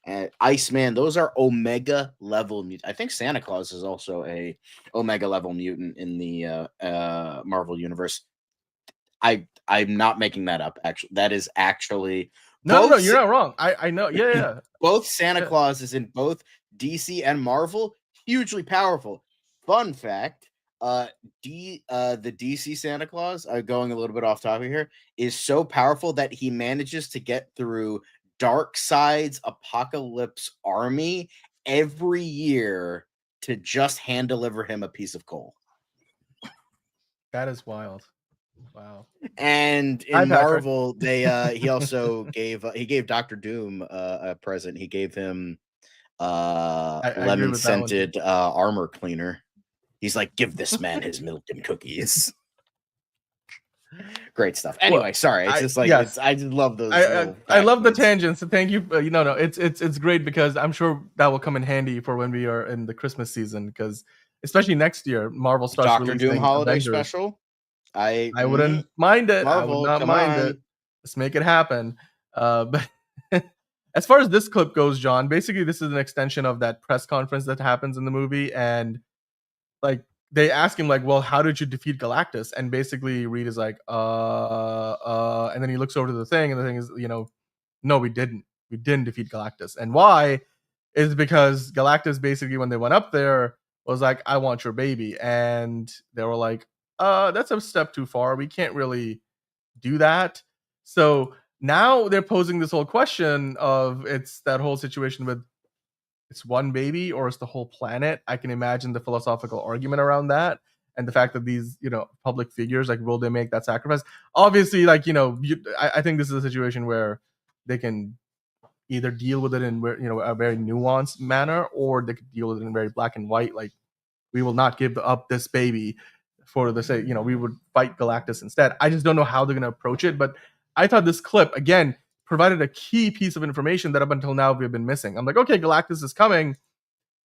and Iceman. Those are Omega level mutant. I think Santa Claus is also a Omega level mutant in the Marvel universe. I'm not making that up. Actually, that is actually no, you're not wrong. I know. Yeah. Both Santa Clauses in both DC and Marvel, hugely powerful. Fun fact. The DC Santa Claus, going a little bit off topic here, is so powerful that he manages to get through Darkseid's Apocalypse army every year to just hand deliver him a piece of coal. That is wild. Wow. And in Marvel, they he also gave Dr. Doom a present. He gave him lemon scented armor cleaner. He's like, give this man his milk and cookies. Great stuff. Anyway, sorry. It's just like I just love those. I love the tangents. So thank you. No, it's great, because I'm sure that will come in handy for when we are in the Christmas season, because especially next year, Marvel starts Dr. Doom holiday Avengers. Special. I wouldn't mind it. Marvel, I would not mind it. Let's make it happen. But as far as this clip goes, John, basically this is an extension of that press conference that happens in the movie, and like they ask him like, well, how did you defeat Galactus? And basically Reed is like, and then he looks over to the thing, and the thing is, no, we didn't defeat Galactus. And why is because Galactus basically, when they went up there, was like, I want your baby. And they were like, that's a step too far. We can't really do that. So now they're posing this whole question of, it's that whole situation with it's one baby or it's the whole planet. I can imagine the philosophical argument around that. And the fact that these, public figures, like, will they make that sacrifice? Obviously, like, I think this is a situation where they can either deal with it in a very nuanced manner, or they could deal with it in very black and white. Like, we will not give up this baby for the sake, we would fight Galactus instead. I just don't know how they're going to approach it. But I thought this clip, again, provided a key piece of information that up until now we've been missing. I'm like, okay, Galactus is coming.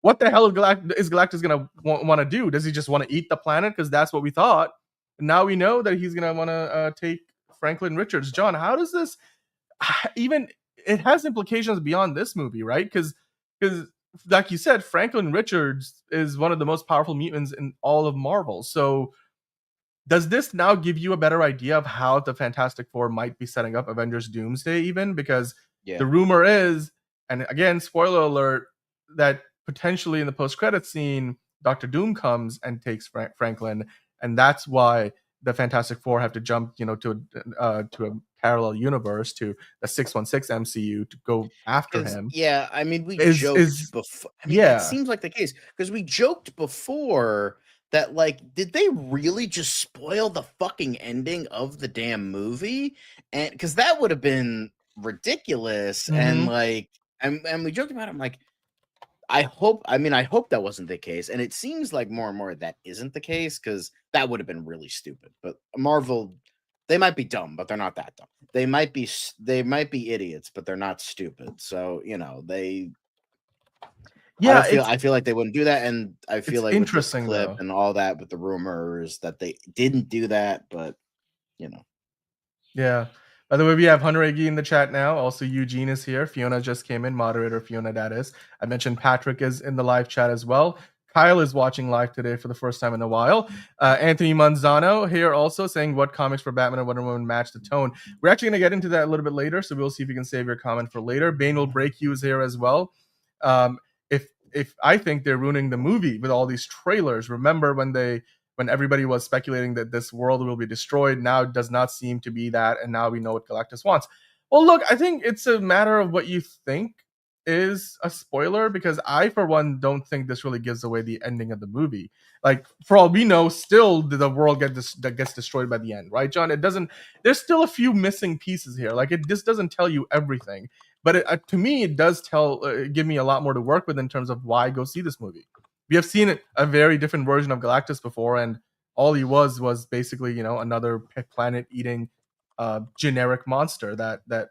What the hell is Galactus going to want to do? Does he just want to eat the planet? Because that's what we thought. Now we know that he's going to want to take Franklin Richards. John, how does this even, it has implications beyond this movie, right? Because like you said, Franklin Richards is one of the most powerful mutants in all of Marvel. So does this now give you a better idea of how the Fantastic Four might be setting up Avengers Doomsday even? Because the rumor is, and again, spoiler alert, that potentially in the post-credit scene, Doctor Doom comes and takes Franklin, and that's why the Fantastic Four have to jump, to a parallel universe, to the 616 MCU, to go after him. Yeah, I mean, we joked before. I mean, it seems like the case, because we joked before that, like, did they really just spoil the fucking ending of the damn movie? And because that would have been ridiculous. And like, and we joked about it. I'm like, I hope that wasn't the case. And it seems like more and more that isn't the case, because that would have been really stupid. But Marvel, they might be dumb, but they're not that dumb. They might be idiots, but they're not stupid. So, I feel like they wouldn't do that. And I feel like with this clip and all that, with the rumors that they didn't do that, but Yeah. By the way, we have Hunter Iggy in the chat now. Also, Eugene is here. Fiona just came in. Moderator Fiona, that is. I mentioned Patrick is in the live chat as well. Kyle is watching live today for the first time in a while. Anthony Manzano here also saying, what comics for Batman and Wonder Woman match the tone? We're actually going to get into that a little bit later, so we'll see if you can save your comment for later. Bane will break you is here as well. If I think they're ruining the movie with all these trailers. Remember when everybody was speculating that this world will be destroyed? Now it does not seem to be that, and now we know what Galactus wants. Well, look, I think it's a matter of what you think is a spoiler, because I, for one, don't think this really gives away the ending of the movie. Like, for all we know, still the world gets destroyed by the end, right, John? It doesn't. There's still a few missing pieces here. Like, this doesn't tell you everything, but to me, it does give me a lot more to work with in terms of why go see this movie. We have seen a very different version of Galactus before, and all he was basically, another planet-eating generic monster that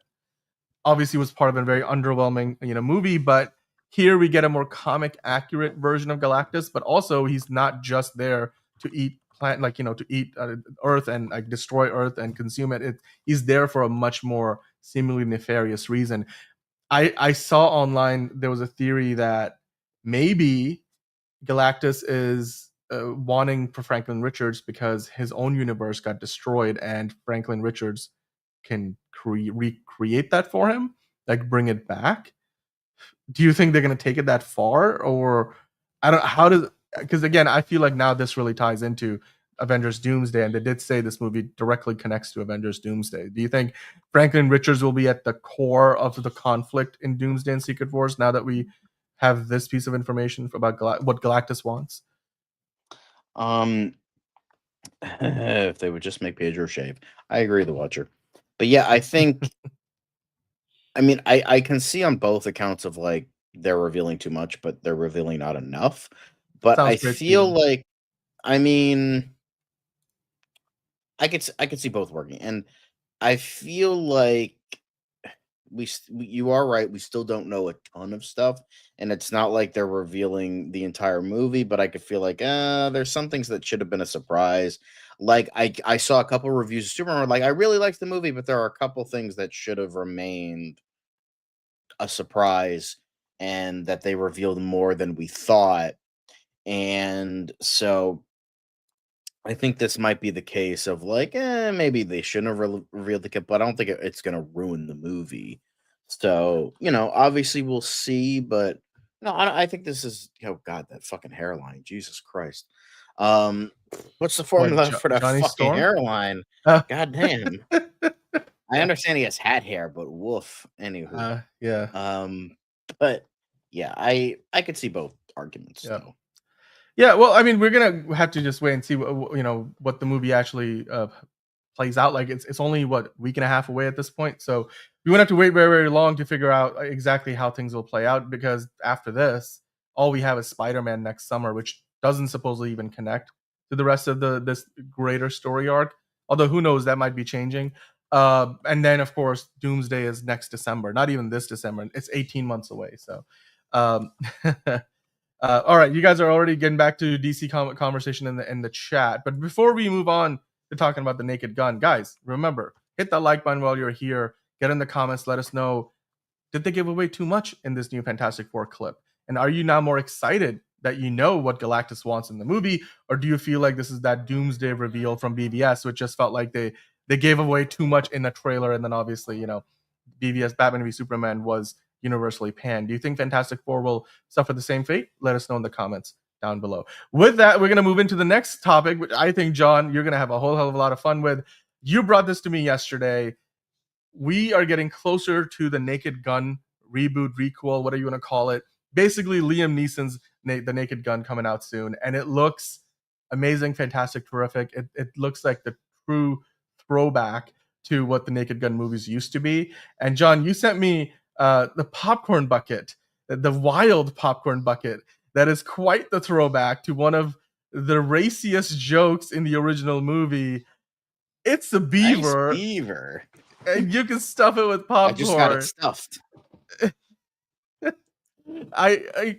obviously was part of a very underwhelming, movie. But here we get a more comic-accurate version of Galactus, but also he's not just there to eat to eat Earth and like destroy Earth and consume it. He's there for a much more seemingly nefarious reason. I saw online there was a theory that maybe Galactus is wanting for Franklin Richards because his own universe got destroyed, and Franklin Richards can recreate that for him, like bring it back. Do you think they're going to take it that far, or I don't? How does? Because again, I feel like now this really ties into Avengers Doomsday, and they did say this movie directly connects to Avengers Doomsday. Do you think Franklin Richards will be at the core of the conflict in Doomsday and Secret Wars now that we have this piece of information about what Galactus wants? If they would just make Pedro shave. I agree with the Watcher. But yeah, I think I mean, I can see on both accounts of like they're revealing too much, but they're revealing not enough. But I feel like, I mean, I could see both working, and I feel like you are right. We still don't know a ton of stuff, and it's not like they're revealing the entire movie. But I could feel like there's some things that should have been a surprise. Like I saw a couple reviews of Superman. Like I really liked the movie, but there are a couple things that should have remained a surprise, and that they revealed more than we thought. And so I think this might be the case of like, maybe they shouldn't have revealed the kid, but I don't think it's going to ruin the movie. So, obviously we'll see, but no, I think this is, oh God, that fucking hairline, Jesus Christ. What's the formula for that Johnny fucking Storm? Hairline? God damn. I understand he has hat hair, but woof. Anywho. Yeah. But yeah, I could see both arguments. Yeah. Though. Yeah, well, I mean, we're gonna have to just wait and see what the movie actually plays out like. It's only week and a half away at this point, so we won't have to wait very, very long to figure out exactly how things will play out, because after this, all we have is Spider-Man next summer, which doesn't supposedly even connect to the rest of this greater story arc. Although who knows, that might be changing. And then of course Doomsday is next December, not even this December. It's 18 months away. So um all right, you guys are already getting back to DC conversation in the chat. But before we move on to talking about the Naked Gun, guys, remember, hit that like button while you're here. Get in the comments, let us know, did they give away too much in this new Fantastic Four clip? And are you now more excited that you know what Galactus wants in the movie, or do you feel like this is that Doomsday reveal from BVS, which just felt like they gave away too much in the trailer, and then obviously, BVS Batman v Superman was universally panned. Do you think Fantastic Four will suffer the same fate? Let us know in the comments down below. With that, we're going to move into the next topic, which I think, John, you're going to have a whole hell of a lot of fun with. You brought this to me yesterday. We are getting closer to the Naked Gun reboot, requel, whatever you want to call it. Basically, Liam Neeson's The Naked Gun coming out soon, and it looks amazing, fantastic, terrific. It looks like the true throwback to what the Naked Gun movies used to be. And John, you sent me the popcorn bucket, the wild popcorn bucket. That is quite the throwback to one of the raciest jokes in the original movie. It's a beaver. Nice beaver. And you can stuff it with popcorn. I just got it stuffed. I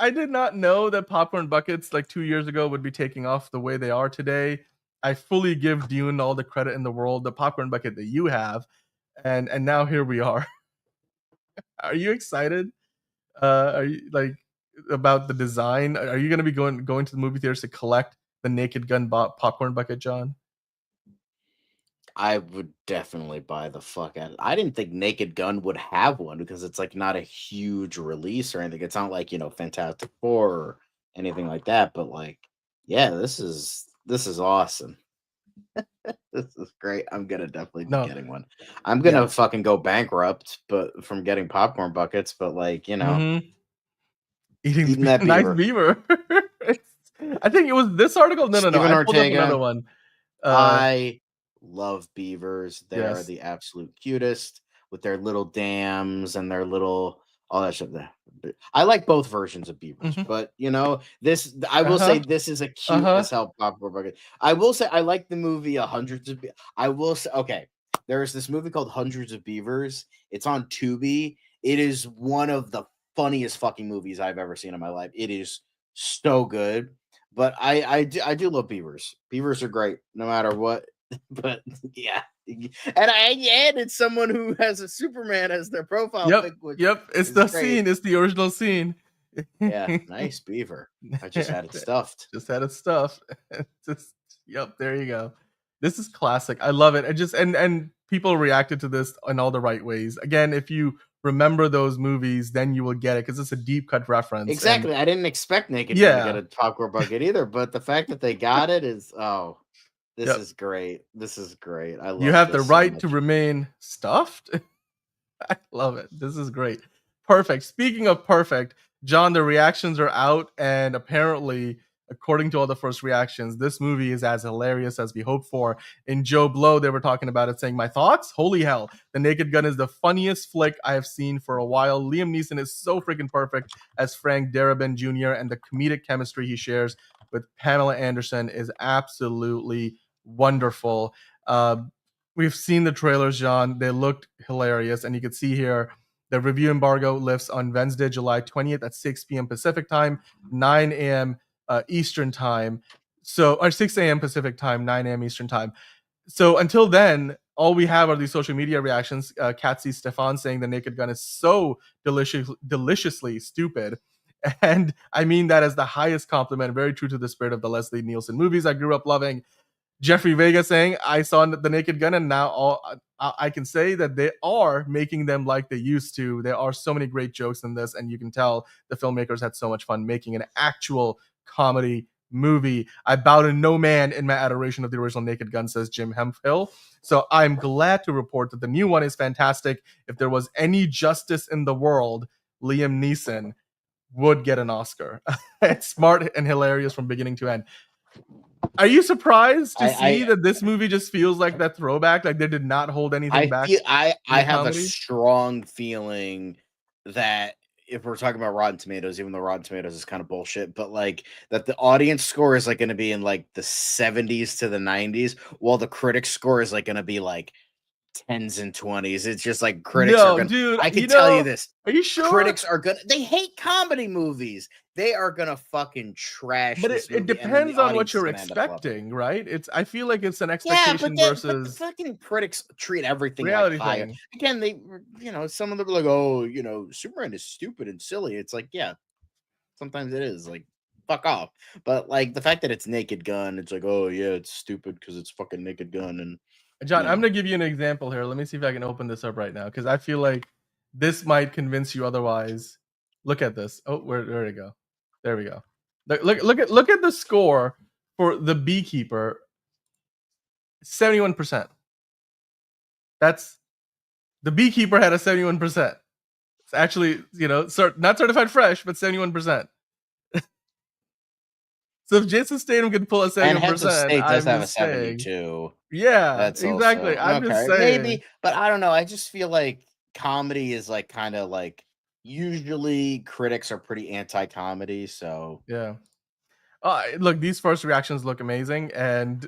did not know that popcorn buckets like 2 years ago would be taking off the way they are today. I fully give Dune all the credit in the world, the popcorn bucket that you have, and now here we are. Are you excited? Are you like about the design? Are you going to be going to the movie theaters to collect the Naked Gun popcorn bucket, John? I would definitely buy the fuck out of it. I didn't think Naked Gun would have one because it's like not a huge release or anything. It's not like, Fantastic Four or anything like that. But like, yeah, this is awesome. This is great. I'm gonna definitely be getting one. I'm gonna fucking go bankrupt, but from getting popcorn buckets, but like, eating that nice beaver. I think it was this article. No. Steven I pulled up Ortega. another one. I love beavers. They are Yes. the absolute cutest with their little dams and their little all that shit. I like both versions of beavers, but this I will say this is a cute as hell popcorn bucket. I will say I like the movie Hundreds of I will say okay. There's this movie called Hundreds of Beavers. It's on Tubi. It is one of the funniest fucking movies I've ever seen in my life. It is so good. But I do love beavers. Beavers are great no matter what. But yeah, and I added someone who has a Superman as their profile pic. Yep, it's the great scene. It's the original scene. Yeah, nice beaver. I just had it stuffed. Yep, there you go. This is classic. I love it. And people reacted to this in all the right ways. Again, if you remember those movies, then you will get it because it's a deep cut reference. Exactly. I didn't expect Naked Gun to get a popcorn bucket either, but the fact that they got it is This is great. This is great. I love it. You have the right to remain stuffed. I love it. This is great. Perfect. Speaking of perfect, John, the reactions are out, and apparently, according to all the first reactions, this movie is as hilarious as we hoped for. In Joe Blow, they were talking about it, saying, "My thoughts? Holy hell. The Naked Gun is the funniest flick I have seen for a while. Liam Neeson is so freaking perfect as Frank Darabont Jr., and the comedic chemistry he shares with Pamela Anderson is absolutely wonderful." We've seen the trailers, John. They looked hilarious, and you can see here the review embargo lifts on Wednesday, July 20th at 6 p.m. Pacific time, 9 a.m. Eastern time. Or 6 a.m. Pacific time, 9 a.m. Eastern time. So until then, all we have are these social media reactions. Katsi Stefan saying the Naked Gun is so deliciously stupid. And I mean that as the highest compliment, very true to the spirit of the Leslie Nielsen movies I grew up loving. Jeffrey Vega saying, "I saw the Naked Gun, and now I can say that they are making them like they used to. There are so many great jokes in this, and you can tell the filmmakers had so much fun making an actual comedy movie. I bow to no man in my adoration of the original Naked Gun," says Jim Hemphill. So I'm glad to report that the new one is fantastic. If there was any justice in the world, Liam Neeson would get an Oscar. It's smart and hilarious from beginning to end. Are you surprised to see that this movie just feels like that throwback? Like they did not hold anything back? I have a comedy? strong feeling that if we're talking about Rotten Tomatoes, even though Rotten Tomatoes is kind of bullshit, but like that the audience score is like going to be in like the 70s to the 90s, while the critic score is like going to be like 10s and 20s. It's just like critics are No, gonna. dude. I can tell you this. Are you sure? Critics are gonna. They hate comedy movies. They are gonna fucking trash. But this it movie, and then depends the on what audience is you're gonna end up loving it. expecting, right? I feel like it's an Yeah, expectation but the versus fucking critics treat everything reality like higher. thing. Again, they, some of them are like, oh, Superman is stupid and silly. It's like, yeah, sometimes it is. Like, fuck off. But like the fact that it's Naked Gun, it's like, oh yeah, it's stupid because it's fucking Naked Gun. And John, I'm gonna give you an example here. Let me see if I can open this up right now because I feel like this might convince you otherwise. Look at this. Oh, where we go? There we go. Look at the score for The Beekeeper. 71%. That's The Beekeeper had a 71%. It's actually, not certified fresh, but 71%. So if Jason Statham could pull a 71%, Heads of State does I'm have a just saying, 72. yeah, That's exactly. also I'm just okay. saying. Maybe, but I don't know. I just feel like comedy is like kind of like usually critics are pretty anti-comedy, so Yeah. Look, these first reactions look amazing, and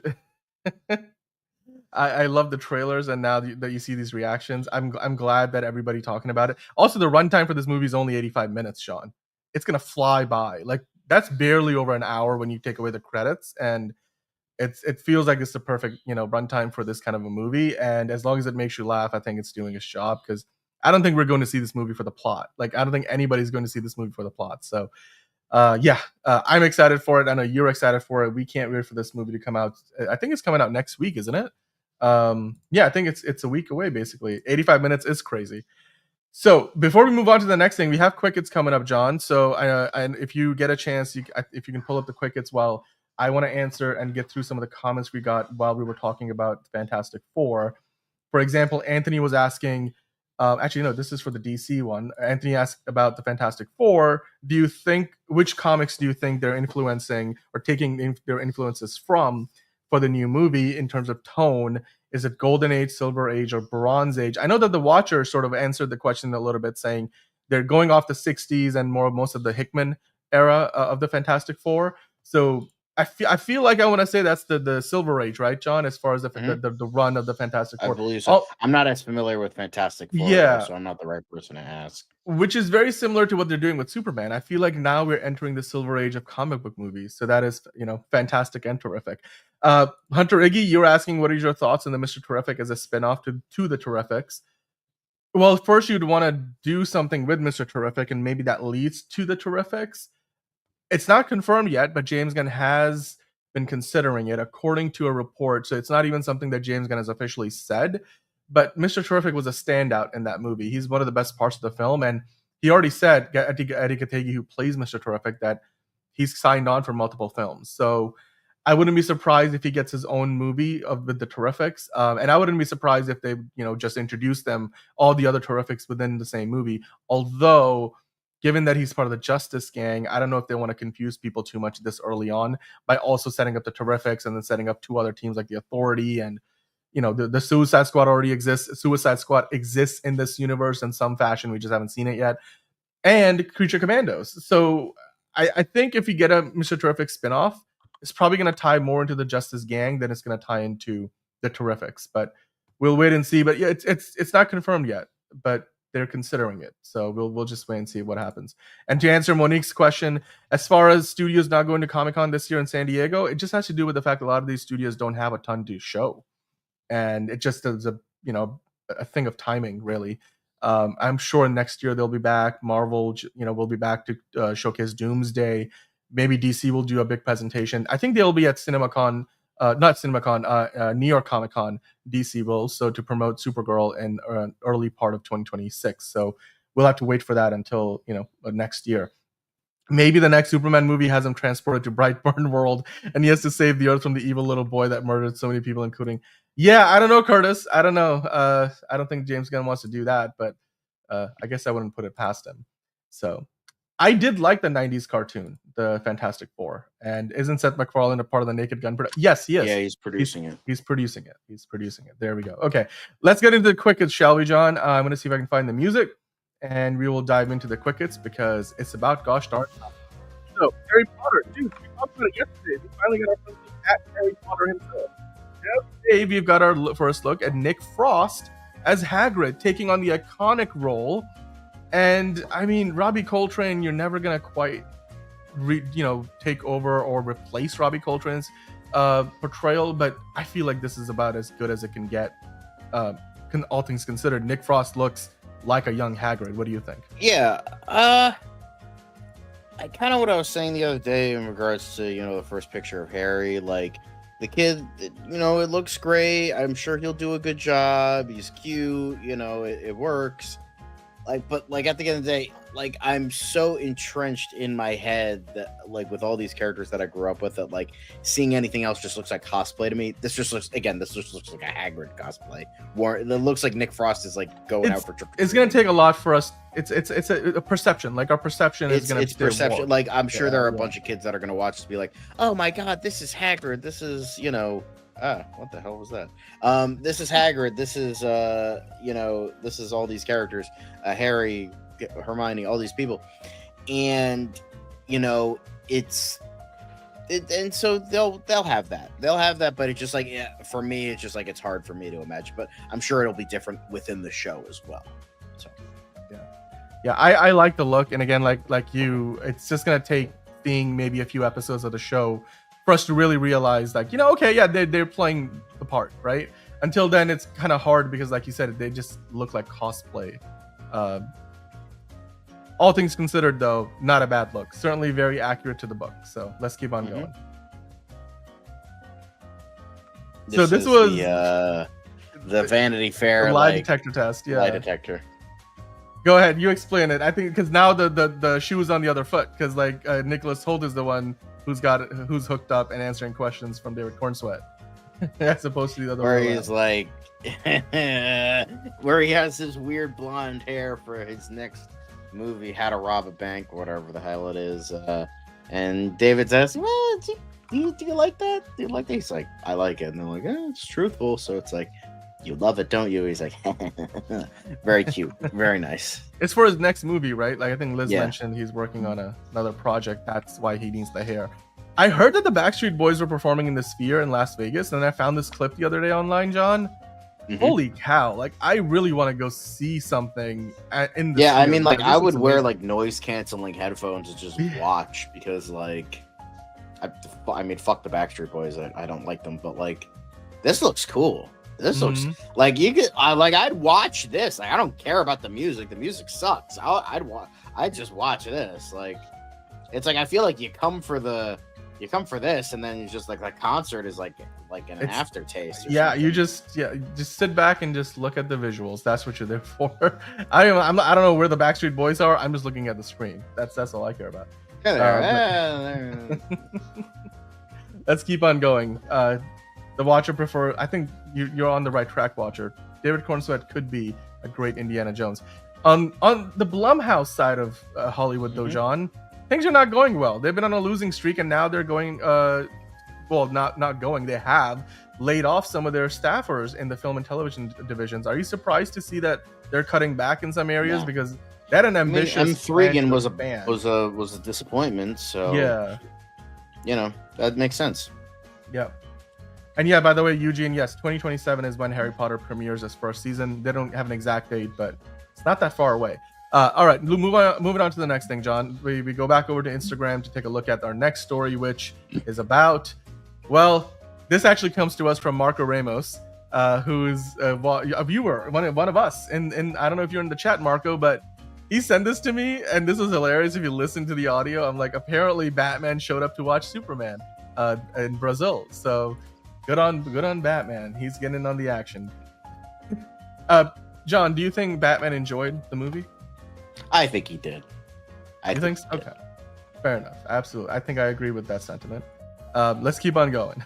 I love the trailers. And now that you see these reactions, I'm glad that everybody talking about it. Also, the runtime for this movie is only 85 minutes, Sean. It's gonna fly by. Like that's barely over an hour when you take away the credits, and it feels like it's the perfect runtime for this kind of a movie. And as long as it makes you laugh, I think it's doing its job because I don't think we're going to see this movie for the plot. Like I don't think anybody's going to see this movie for the plot. So I'm excited for it. I know you're excited for it. We can't wait for this movie to come out. I think it's coming out next week, isn't it? I think it's a week away basically. 85 minutes is crazy. So before we move on to the next thing, we have quick hits coming up, John. So and if you get a chance, if you can pull up the quick hits while I want to answer and get through some of the comments we got while we were talking about Fantastic Four. For example, Anthony was asking, actually, no, this is for the DC one. Anthony asked about the Fantastic Four. Which comics do you think they're influencing or taking their influences from for the new movie in terms of tone? Is it Golden Age, Silver Age, or Bronze Age? I know that the Watcher sort of answered the question a little bit, saying they're going off the 60s and most of the Hickman era of the Fantastic Four. So I feel like I want to say that's the Silver Age, right, John? As far as the run of the Fantastic Four, I believe so. I'm not as familiar with Fantastic Four, so I'm not the right person to ask. Which is very similar to what they're doing with Superman. I feel like now we're entering the Silver Age of comic book movies, so that is fantastic and terrific. Hunter Iggy, you're asking what are your thoughts on the Mr. Terrific as a spinoff to the Terrifics? Well, first you'd want to do something with Mr. Terrific, and maybe that leads to the Terrifics. It's not confirmed yet, but James Gunn has been considering it, according to a report. So it's not even something that James Gunn has officially said. But Mr. Terrific was a standout in that movie. He's one of the best parts of the film, and he already said, Eddie Kategi, who plays Mr. Terrific, that he's signed on for multiple films. So I wouldn't be surprised if he gets his own movie with the Terrifics, and I wouldn't be surprised if they, just introduce all the other Terrifics within the same movie. Although, given that he's part of the Justice Gang, I don't know if they want to confuse people too much this early on by also setting up the Terrifics and then setting up two other teams like the Authority and the Suicide Squad already exists. Suicide Squad exists in this universe in some fashion. We just haven't seen it yet. And Creature Commandos. So I think if you get a Mr. Terrific spinoff, it's probably going to tie more into the Justice Gang than it's going to tie into the Terrifics. But we'll wait and see. But yeah, it's not confirmed yet, but they're considering it. So we'll just wait and see what happens. And to answer Monique's question, as far as studios not going to Comic-Con this year in San Diego, it just has to do with the fact that a lot of these studios don't have a ton to show. And it just is a thing of timing, really. I'm sure next year they'll be back. Marvel, will be back to showcase Doomsday. Maybe DC will do a big presentation. I think they'll be at CinemaCon, not CinemaCon, New York Comic Con. DC will, so to promote Supergirl in early part of 2026. So we'll have to wait for that until next year. Maybe the next Superman movie has him transported to Brightburn World, and he has to save the Earth from the evil little boy that murdered so many people, including. Yeah, I don't know, Curtis. I don't know. I don't think James Gunn wants to do that, but I guess I wouldn't put it past him. So I did like the 90s cartoon, the Fantastic Four. And isn't Seth MacFarlane a part of the Naked Gun production? Yes, he is. Yeah, he's producing it. He's producing it. He's producing it. There we go. Okay, let's get into the quickets, shall we, John? I'm going to see if I can find the music, and we will dive into the quickets because it's about gosh darn time. So, Harry Potter, dude, we talked about it yesterday. We finally got our first look at Harry Potter himself. Now, today, we've got our first look at Nick Frost as Hagrid, taking on the iconic role. And I mean, Robbie Coltrane, you're never gonna quite, take over or replace Robbie Coltrane's portrayal, but I feel like this is about as good as it can get. All things considered, Nick Frost looks like a young Hagrid. What do you think? Yeah, I kind of what I was saying the other day in regards to the first picture of Harry, like the kid, it looks great. I'm sure he'll do a good job. He's cute, it works. But at the end of the day, I'm so entrenched in my head that with all these characters that I grew up with, that seeing anything else just looks like cosplay to me. This just looks like a Hagrid cosplay. It looks like Nick Frost is going out for trick. It's gonna take a lot for us. It's a perception. Our perception is gonna. It's perception. More. I'm sure there are a bunch of kids that are gonna watch this be like, oh my god, this is Hagrid. This is what the hell was that? This is Hagrid. This is this is all these characters, Harry, Hermione, all these people, and and so they'll have that. They'll have that, but it's just for me, it's just it's hard for me to imagine. But I'm sure it'll be different within the show as well. So yeah, I like the look, and again, like you, it's just gonna take seeing maybe a few episodes of the show for us to really realize they're playing the part, right? Until then, it's kind of hard because, like you said, they just look like cosplay. All things considered, though, not a bad look. Certainly very accurate to the book. So let's keep on going. This was the Vanity Fair lie detector test. Yeah, lie detector. Go ahead, you explain it. I think because now the shoe is on the other foot because Nicholas Hoult is the one who's hooked up and answering questions from David Cornsweet, as opposed to the other. Where he's where he has his weird blonde hair for his next movie, How to Rob a Bank, whatever the hell it is, and David says, well, do you like that? Do you like that? He's like, I like it. And they're like, it's truthful. So it's you love it, don't you? He's like, very cute, very nice. It's for his next movie, right? I think Liz mentioned he's working on another project. That's why he needs the hair. I heard that the Backstreet Boys were performing in the Sphere in Las Vegas, and I found this clip the other day online, John. Mm-hmm. Holy cow! I really want to go see something in the Sphere. I mean, I would wear noise canceling headphones to just watch because I mean, fuck the Backstreet Boys. I don't like them, but this looks cool. This looks you could. I'd watch this. I don't care about the music. The music sucks. I'd just watch this. It's I feel you come for this, and then it's just the concert is an aftertaste. Yeah, you just sit back and just look at the visuals. That's what you're there for. I don't know where the Backstreet Boys are. I'm just looking at the screen. That's all I care about. Let's keep on going. The Watcher prefer. I think you're on the right track, Watcher. David Cornsweet could be a great Indiana Jones. On the Blumhouse side of Hollywood, though, John, things are not going well. They've been on a losing streak, and now they're going. Not going. They have laid off some of their staffers in the film and television divisions. Are you surprised to see that they're cutting back in some areas? No. Because that an ambitious. M3 was a disappointment. So that makes sense. Yeah. And by the way, Eugene, yes, 2027 is when Harry Potter premieres its first season. They don't have an exact date, but it's not that far away. All right, moving on to the next thing, John. We go back over to Instagram to take a look at our next story, which is about, this actually comes to us from Marco Ramos, who's a viewer, one of us. And I don't know if you're in the chat, Marco, but he sent this to me, and this was hilarious if you listen to the audio. I'm apparently Batman showed up to watch Superman in Brazil. So good on Batman. He's getting on the action. John, do you think Batman enjoyed the movie? I think he did. You think so? Okay. Fair enough. Absolutely. I think I agree with that sentiment. Let's keep on going.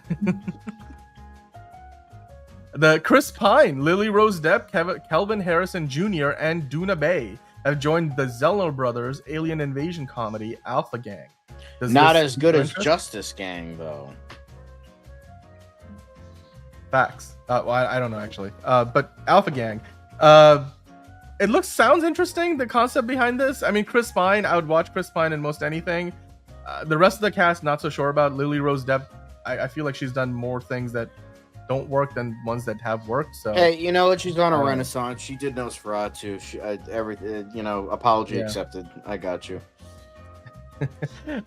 The Chris Pine, Lily Rose Depp, Kelvin Harrison Jr., and Duna Bay have joined the Zellner brothers alien invasion comedy Alpha Gang. Not as good as Justice Gang, though. Facts. Well, I don't know actually. But Alpha Gang. It sounds interesting. The concept behind this. I mean, Chris Pine. I would watch Chris Pine in most anything. The rest of the cast, not so sure about. Lily Rose Depp. I feel like she's done more things that don't work than ones that have worked. So hey, you know what? She's on a renaissance. She did Nosferatu. Everything. Apology accepted. I got you.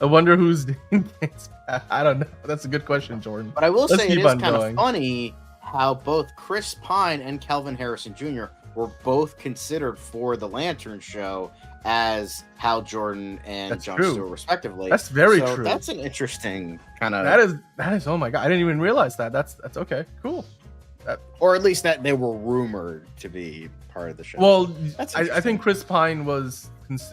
I wonder who's doing things. I don't know. That's a good question, Jordan. But I will say it is kind of funny how both Chris Pine and Kelvin Harrison Jr. were both considered for the Lantern show as Hal Jordan and Jon Stewart, respectively. That's very true. That's an interesting kind of. That is. Oh my god! I didn't even realize that. That's okay. Cool. Or at least that they were rumored to be part of the show. Well, I think Chris Pine was.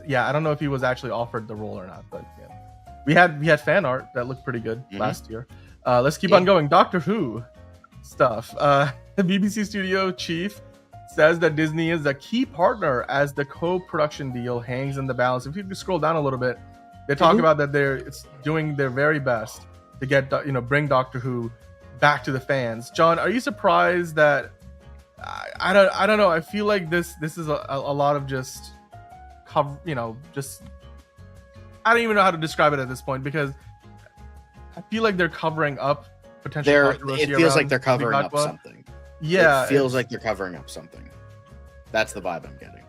Yeah, I don't know if he was actually offered the role or not, but yeah, we had fan art that looked pretty good last year. Let's keep on going. Doctor Who stuff. The BBC studio chief says that Disney is a key partner as the co-production deal hangs in the balance. If you could scroll down a little bit, they talk about that it's doing their very best to get bring Doctor Who back to the fans. John, are you surprised that I don't know? I feel like this is a lot of just just I don't even know how to describe it at this point, because I feel like they're covering up potential controversy. It feels like they're covering up something. Yeah, it feels like they're covering up something. That's the vibe I'm getting.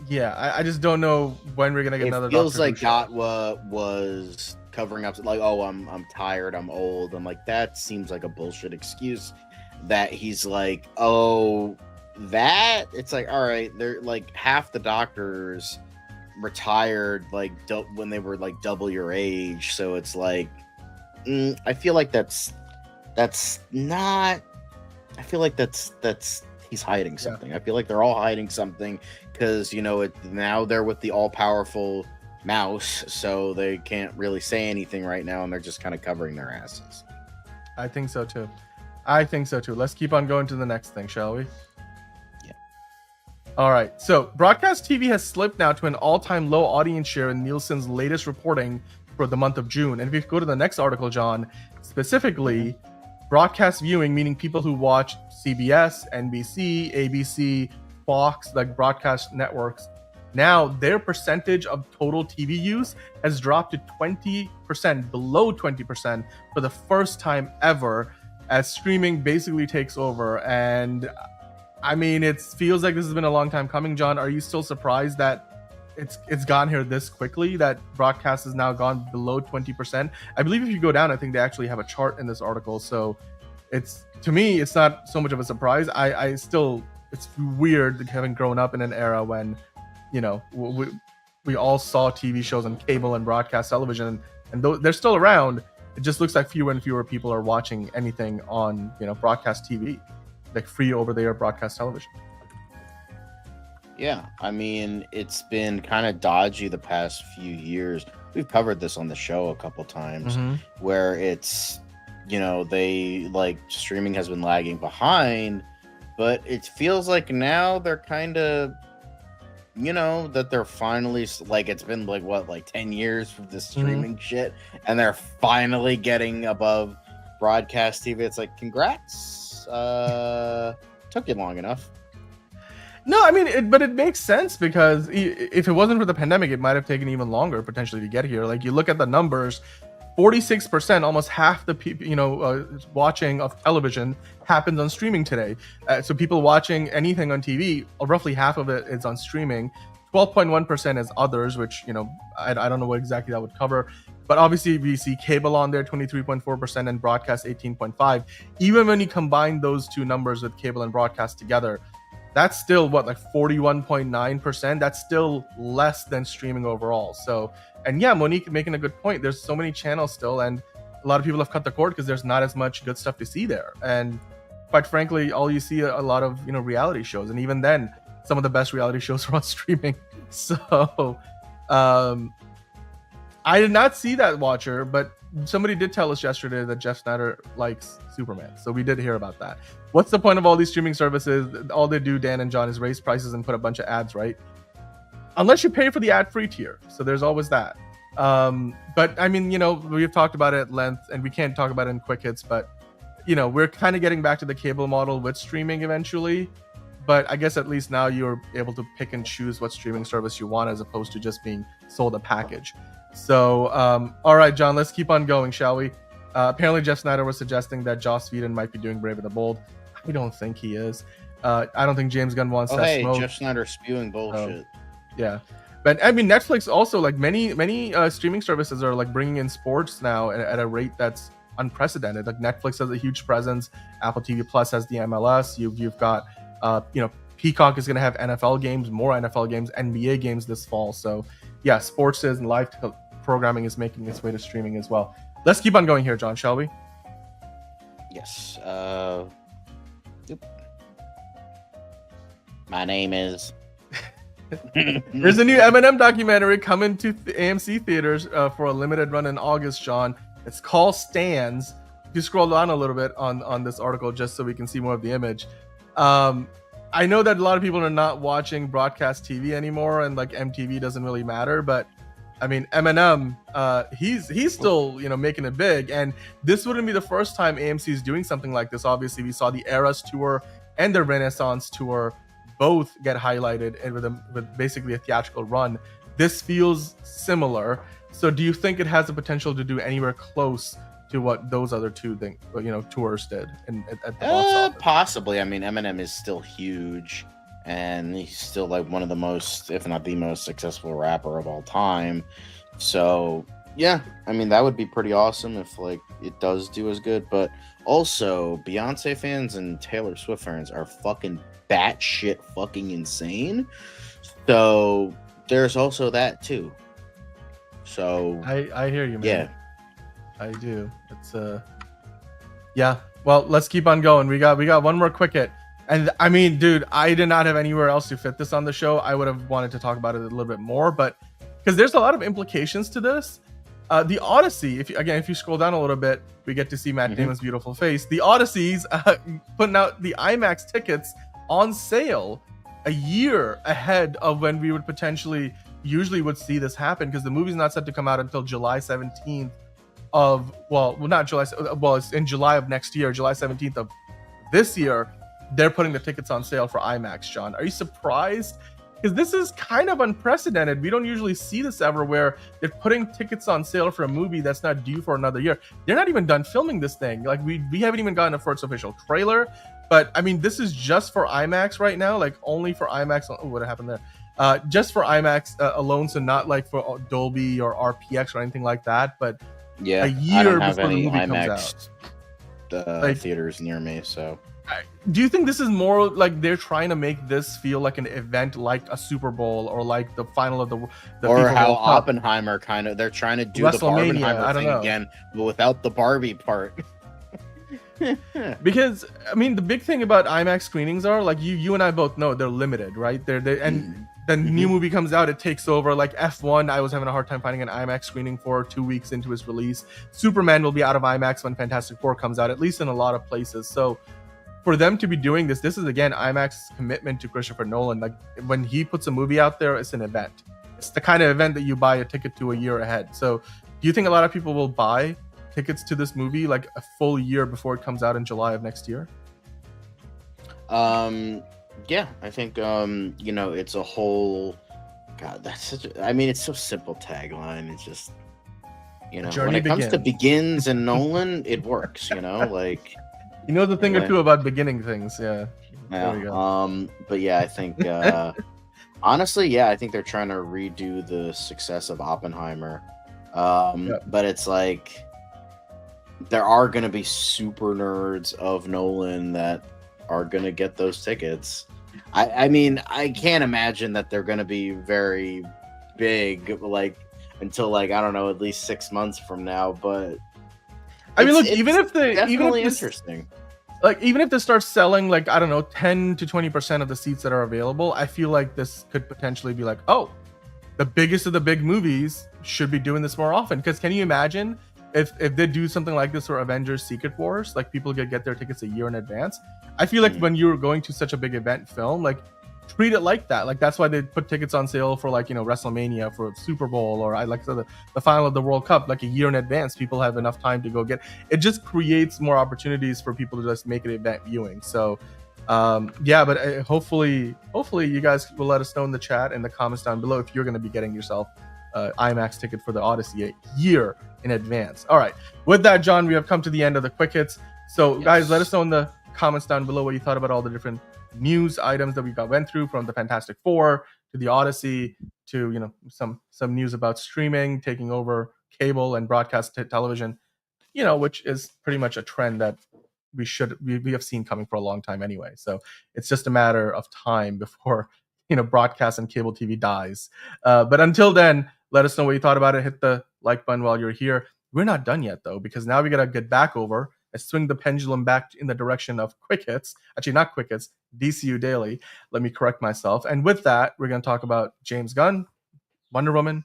Yeah, I just don't know when we're gonna get another. It feels like Gatwa was covering up, like, oh, I'm tired, I'm old. I'm like, that seems like a bullshit excuse. That he's like, oh, that it's like, all right, they're like half the doctors retired like when they were like double your age, so it's like I feel like that's not. I feel like that's he's hiding something. I feel like they're all hiding something because now they're with the all-powerful mouse, so they can't really say anything right now, and they're just kind of covering their asses. I think so too. Let's keep on going to the next thing, shall we? Yeah. All right. So broadcast TV has slipped now to an all-time low audience share in Nielsen's latest reporting for the month of June. And if you go to the next article, John, specifically broadcast viewing, meaning people who watch CBS, NBC, ABC, Fox, like broadcast networks, now their percentage of total TV use has dropped to 20%, below 20% for the first time ever, as streaming basically takes over. And I mean, it feels like this has been a long time coming. John, are you still surprised that it's gone here this quickly, that broadcast has now gone below 20%? I believe if you go down, I think they actually have a chart in this article. So to me, it's not so much of a surprise. I still, it's weird having grown up in an era when, we all saw TV shows on cable and broadcast television, and they're still around. It just looks like fewer and fewer people are watching anything on, broadcast TV, like free over-the-air broadcast television. Yeah, I mean, it's been kind of dodgy the past few years. We've covered this on the show a couple times, where it's, they like streaming has been lagging behind, but it feels like now they're kind of, that they're finally, like, it's been like 10 years for this streaming shit, and they're finally getting above broadcast TV. It's like, congrats. Took you long enough. No, I mean, but it makes sense, because if it wasn't for the pandemic, it might have taken even longer potentially to get here. Like, you look at the numbers, 46%, almost half the people, watching of television happens on streaming today. So people watching anything on TV, roughly half of it is on streaming. 12.1% is others, which, I don't know what exactly that would cover. But obviously, we see cable on there, 23.4%, and broadcast 18.5%. Even when you combine those two numbers with cable and broadcast together, that's still like 41.9%. That's still less than streaming overall. So, and yeah, Monique making a good point. There's so many channels still, and a lot of people have cut the cord because there's not as much good stuff to see there. And quite frankly, all you see a lot of reality shows, and even then, some of the best reality shows are on streaming. So, I did not see that, Watcher, but somebody did tell us yesterday that Jeff Snyder likes Superman, so we did hear about that. What's the point of all these streaming services? All they do, Dan and John, is raise prices and put a bunch of ads, right? unless you pay for the ad-free tier. So there's always that. But I mean, we've talked about it at length, and we can't talk about it in quick hits, but we're kind of getting back to the cable model with streaming eventually. But I guess at least now you're able to pick and choose what streaming service you want, as opposed to just being sold a package. So, all right, John, let's keep on going, shall we? Apparently, Jeff Snyder was suggesting that Joss Whedon might be doing Brave and the Bold. I don't think he is. I don't think James Gunn wants that smoke. Jeff Snyder spewing bullshit. Yeah. But I mean, Netflix also, like many streaming services are like bringing in sports now at a rate that's unprecedented. Like Netflix has a huge presence. Apple TV Plus has the MLS. You've got, Peacock is going to have NFL games, more NFL games, NBA games this fall. So yeah, sports is and live programming is making its way to streaming as well. Let's keep on going here, John, shall we? Yes. My name is... There's a new Eminem documentary coming to AMC theaters for a limited run in August, Sean. It's called Stands. If you scroll down a little bit on this article just so we can see more of the image. I know that a lot of people are not watching broadcast TV anymore, and like MTV doesn't really matter, but I mean, Eminem, he's still, making it big, and this wouldn't be the first time AMC is doing something like this. Obviously, we saw the Eras tour and the Renaissance tour both get highlighted and with basically a theatrical run. This feels similar. So do you think it has the potential to do anywhere close to what those other two tours did at the box office? Possibly. I mean, Eminem is still huge, and he's still like one of the most, if not the most successful rapper of all time. So yeah, I mean, that would be pretty awesome if like it does do as good. But also, Beyonce fans and Taylor Swift fans are fucking batshit fucking insane. So there's also that too. So I hear you, man. Yeah, I do. It's yeah. Well, let's keep on going. We got one more quick hit. And I mean, dude, I did not have anywhere else to fit this on the show. I would have wanted to talk about it a little bit more, but because there's a lot of implications to this. The Odyssey, if you scroll down a little bit, we get to see Matt Damon's beautiful face. The Odyssey's putting out the IMAX tickets on sale a year ahead of when we would usually would see this happen, because the movie's not set to come out until July 17th it's in July of next year, July 17th of this year. They're putting the tickets on sale for IMAX, John. Are you surprised? Because this is kind of unprecedented. We don't usually see this ever, where they're putting tickets on sale for a movie that's not due for another year. They're not even done filming this thing. Like we haven't even gotten a first official trailer. But I mean, this is just for IMAX right now, like only for IMAX. Oh, what happened there? Just for IMAX alone, so not like for Dolby or RPX or anything like that. But yeah, a year I don't have before the any movie IMAX comes out. Theaters near me, so. Do you think this is more like they're trying to make this feel like an event, like a Super Bowl or like the final of the or FIFA how World Cup? Oppenheimer they're trying to do the Barbenheimer thing again, but without the Barbie part. Because I mean, the big thing about IMAX screenings are like you and I both know they're limited, right? And the new movie comes out, it takes over. Like F1, I was having a hard time finding an IMAX screening for 2 weeks into its release. Superman will be out of IMAX when Fantastic Four comes out, at least in a lot of places. So for them to be doing this is again IMAX's commitment to Christopher Nolan. Like when he puts a movie out there, it's an event. It's the kind of event that you buy a ticket to a year ahead. So do you think a lot of people will buy tickets to this movie like a full year before it comes out in July of next year? Yeah, I think it's a whole it's so simple tagline. It's just when it comes to begins and Nolan, it works, like he knows a thing or two about beginning things. Yeah. There we go. But yeah, I think honestly, I think they're trying to redo the success of Oppenheimer. But it's like there are going to be super nerds of Nolan that are going to get those tickets. I mean, I can't imagine that they're going to be very big, like until like, I don't know, at least 6 months from now. But I mean, look, even if interesting. Like, even if they start selling, like, I don't know, 10 to 20% of the seats that are available, I feel like this could potentially be like, oh, the biggest of the big movies should be doing this more often. Because can you imagine if they do something like this for Avengers Secret Wars, like people get their tickets a year in advance? I feel like when you're going to such a big event film, like treat it like that. Like that's why they put tickets on sale for like, you know, WrestleMania, for Super Bowl, or I like the final of the World Cup like a year in advance. People have enough time to go get it. Just creates more opportunities for people to just make it event viewing. So yeah, but hopefully you guys will let us know in the chat and the comments down below if you're going to be getting yourself IMAX ticket for the Odyssey a year in advance. All right, with that, John, we have come to the end of the quick hits. So guys, let us know in the comments down below what you thought about all the different news items that we went through, from the Fantastic Four to the Odyssey to, you know, some news about streaming taking over cable and broadcast television, you know, which is pretty much a trend that we have seen coming for a long time anyway. So it's just a matter of time before, you know, broadcast and cable TV dies. But until then, let us know what you thought about it. Hit the like button while you're here. We're not done yet though, because now we gotta get back over and swing the pendulum back in the direction of quick hits. Actually, not quick hits, DCU Daily. Let me correct myself. And with that, we're going to talk about James Gunn, Wonder Woman,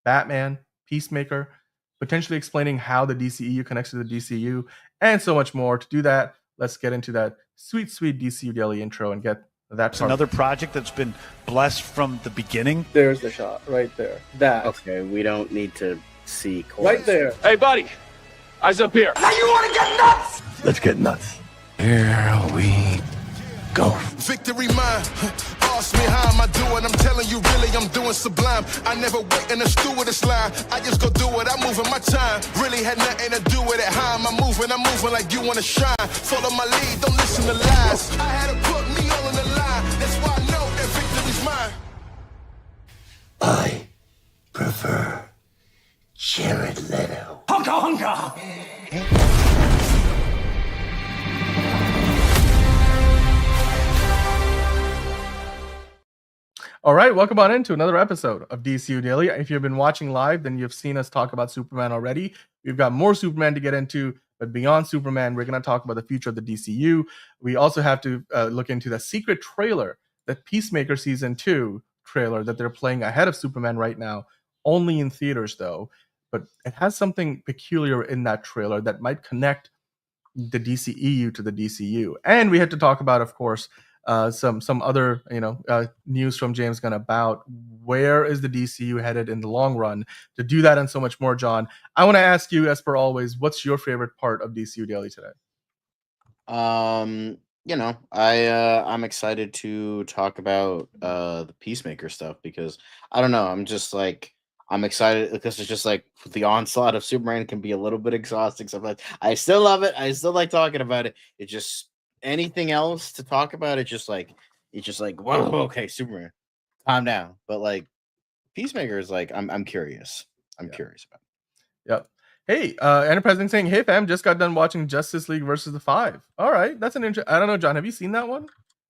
Batman, Peacemaker, potentially explaining how the DCEU connects to the DCU, and so much more. To do that, let's get into that sweet, sweet DCU Daily intro and get that. It's another project that's been blessed from the beginning. There's the shot right there. That. Okay, we don't need to see right there. Hey, buddy. Eyes up here. Now you want to get nuts? Let's get nuts. Here we go. Victory mine. Ask me how am I doing? I'm telling you, really, I'm doing sublime. I never wait in the stewardess line. I just go do it. I'm moving my time. Really had nothing to do with it. How am I moving? I'm moving like you want to shine. Follow my lead. Don't listen to lies. I had to put me all on the line. That's why I know that victory's mine. I prefer Jared Leto. Hunka hunka! All right, welcome on into another episode of DCU Daily. If you've been watching live, then you've seen us talk about Superman already. We've got more Superman to get into, but beyond Superman, we're going to talk about the future of the DCU. We also have to look into the secret trailer, the Peacemaker Season 2 trailer that they're playing ahead of Superman right now, only in theaters though. But it has something peculiar in that trailer that might connect the DCEU to the DCU. And we had to talk about, of course, some other news from James Gunn about where is the DCU headed in the long run. To do that and so much more, John, I want to ask you, as per always, what's your favorite part of DCU Daily today? I'm excited to talk about the Peacemaker stuff, because I don't know, I'm excited because it's just like the onslaught of Superman can be a little bit exhausting sometimes. I still love it. I still like talking about it. It's just anything else to talk about. It's just like, whoa, okay, Superman, calm down. But like Peacemaker is like, I'm curious. I'm curious about it. Yep. Hey, Enterprising saying, hey fam, just got done watching Justice League versus the Five. All right, that's an interesting. I don't know, John, have you seen that one?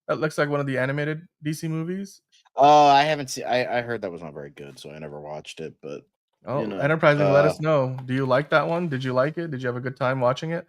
That looks like one of the animated DC movies. Oh, I haven't seen. I heard that was not very good, so I never watched it. But Enterprising, let us know. Do you like that one? Did you like it? Did you have a good time watching it?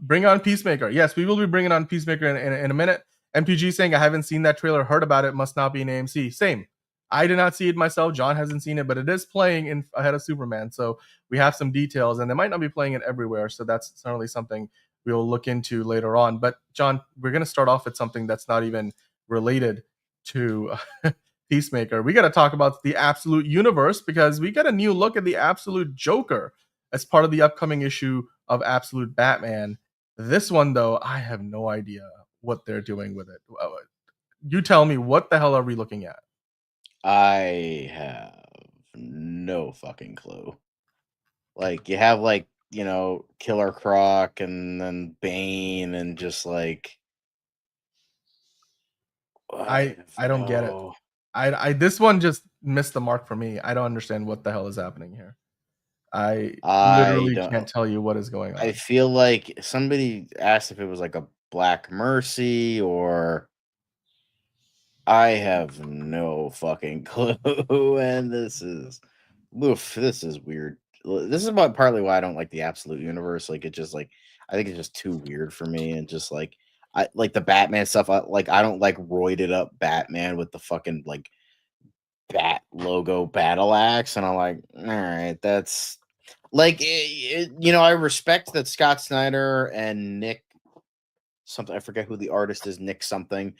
Bring on Peacemaker. Yes, we will be bringing on Peacemaker in a minute. MPG saying, I haven't seen that trailer, heard about it, must not be an AMC. Same. I did not see it myself. John hasn't seen it, but it is playing ahead of Superman. So we have some details, and they might not be playing it everywhere. So that's certainly something we'll look into later on. But John, we're going to start off with something that's not even related to Peacemaker. We got to talk about the Absolute Universe, because we got a new look at the Absolute Joker as part of the upcoming issue of Absolute Batman. This one, though, I have no idea what they're doing with it. You tell me, what the hell are we looking at? I have no fucking clue. Like, you have Killer Croc and then Bane, and just like I don't get it. I this one just missed the mark for me. I don't understand what the hell is happening here. I literally can't tell you what is going on. I feel like somebody asked if it was like a Black Mercy, or I have no fucking clue. And this is weird. This is partly why I don't like the Absolute Universe. Like, it just like, I think it's just too weird for me. And just like, I like the Batman stuff. I don't like roided up Batman with the fucking like bat logo battle axe. And I'm like, all right, that's like, I respect that Scott Snyder and Nick something. I forget who the artist is. Nick something.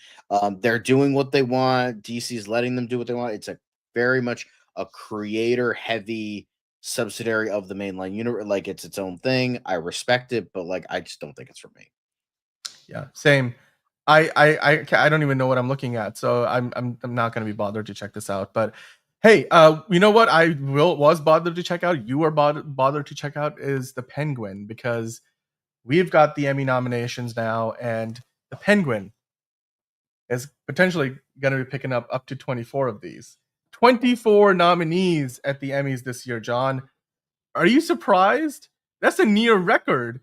They're doing what they want. DC's letting them do what they want. It's a very much a creator heavy subsidiary of the mainline universe. Like it's its own thing. I respect it, but like I just don't think it's for me. Yeah, same. I don't even know what I'm looking at, so I'm not gonna be bothered to check this out. But hey, you know what I was bothered to check out? You were bothered to check out is the Penguin, because we've got the Emmy nominations now, and the Penguin is potentially going to be picking up to 24 of these. 24 nominees at the Emmys this year, John. Are you surprised? That's a near record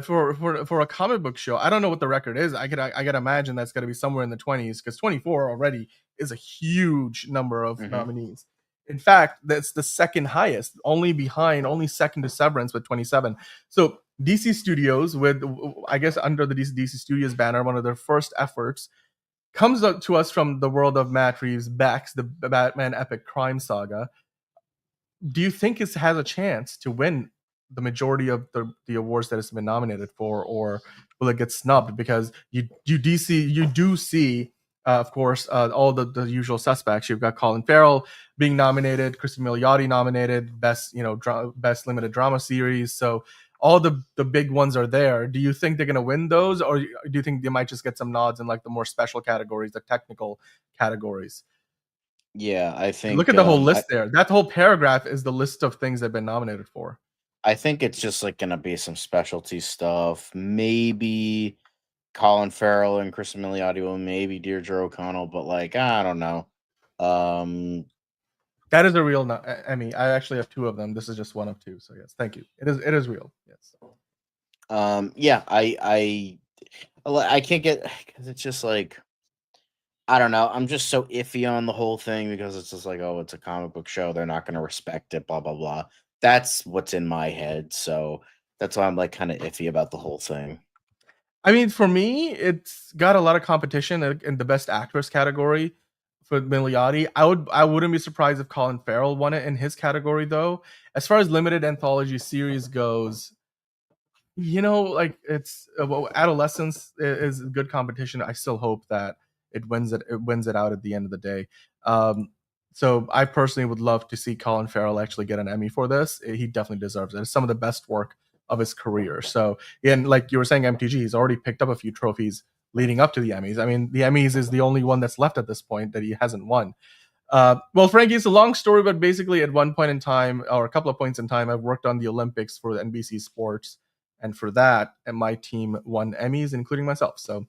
for a comic book show. I don't know what the record is. I could imagine that's going to be somewhere in the 20s, because 24 already is a huge number of nominees. In fact, that's the second highest, only second to Severance with 27. So DC Studios, with I guess under the DC Studios banner, one of their first efforts, comes up to us from the world of Matt Reeves' Bex, the Batman epic crime saga. Do you think it has a chance to win the majority of the awards that it's been nominated for, or will it get snubbed? Because you do see, of course, all the usual suspects. You've got Colin Farrell being nominated, Kristen Milioti nominated, best limited drama series. So all the big ones are there. Do you think they're going to win those, or do you think they might just get some nods in like the more special categories, the technical categories? Yeah, I think. Look at the whole list there. That whole paragraph is the list of things they've been nominated for. I think it's just like gonna be some specialty stuff. Maybe Colin Farrell and Kristen Milioti will, maybe Deirdre O'Connell, but like I don't know. That is a real Emmy. I actually have two of them. This is just one of two. So yes, thank you. It is real. Yes. Yeah, I can't get, because it's just like, I don't know. I'm just so iffy on the whole thing, because it's just like, oh, it's a comic book show. They're not going to respect it, blah, blah, blah. That's what's in my head. So that's why I'm like kind of iffy about the whole thing. I mean, for me, it's got a lot of competition in the best actress category for Milioti. I wouldn't be surprised if Colin Farrell won it in his category, though. As far as limited anthology series goes, like it's Adolescence is good competition. I still hope that it wins it out at the end of the day. So I personally would love to see Colin Farrell actually get an Emmy for this. He definitely deserves it. It's some of the best work of his career. So, and like you were saying, MTG, he's already picked up a few trophies leading up to the Emmys. I mean, the Emmys is the only one that's left at this point that he hasn't won. Well, Frankie, it's a long story, but basically at one point in time, or a couple of points in time, I've worked on the Olympics for the NBC Sports. And for that, and my team won Emmys, including myself. So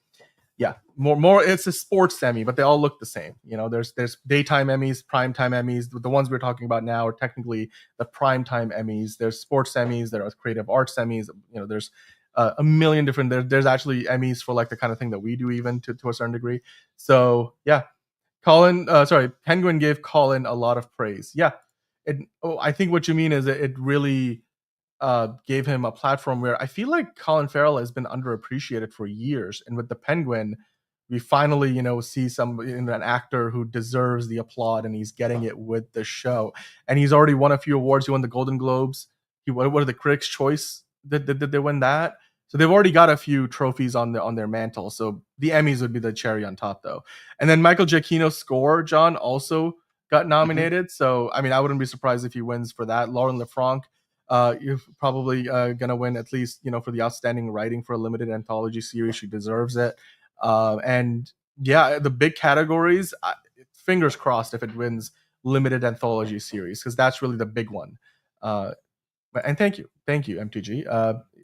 yeah, more it's a sports Emmy, but they all look the same. There's daytime Emmys, primetime Emmys. The ones we're talking about now are technically the primetime Emmys. There's sports Emmys, there are creative arts Emmys. There's a million different. There's actually Emmys for like the kind of thing that we do, even to a certain degree. So yeah, Penguin gave Colin a lot of praise. Yeah, I think what you mean is that it really gave him a platform where I feel like Colin Farrell has been underappreciated for years, and with the Penguin, we finally see an actor who deserves the applaud, and he's getting it with the show. And he's already won a few awards. He won the Golden Globes. What are the Critics' Choice? Did they win that? So they've already got a few trophies on their mantle. So the Emmys would be the cherry on top, though. And then Michael Giacchino's score, John, also got nominated. So I mean, I wouldn't be surprised if he wins for that. Lauren LeFranc, you're probably gonna win at least for the outstanding writing for a limited anthology series. She deserves it. And yeah, the big categories, fingers crossed if it wins limited anthology series, because that's really the big one. And thank you MTG.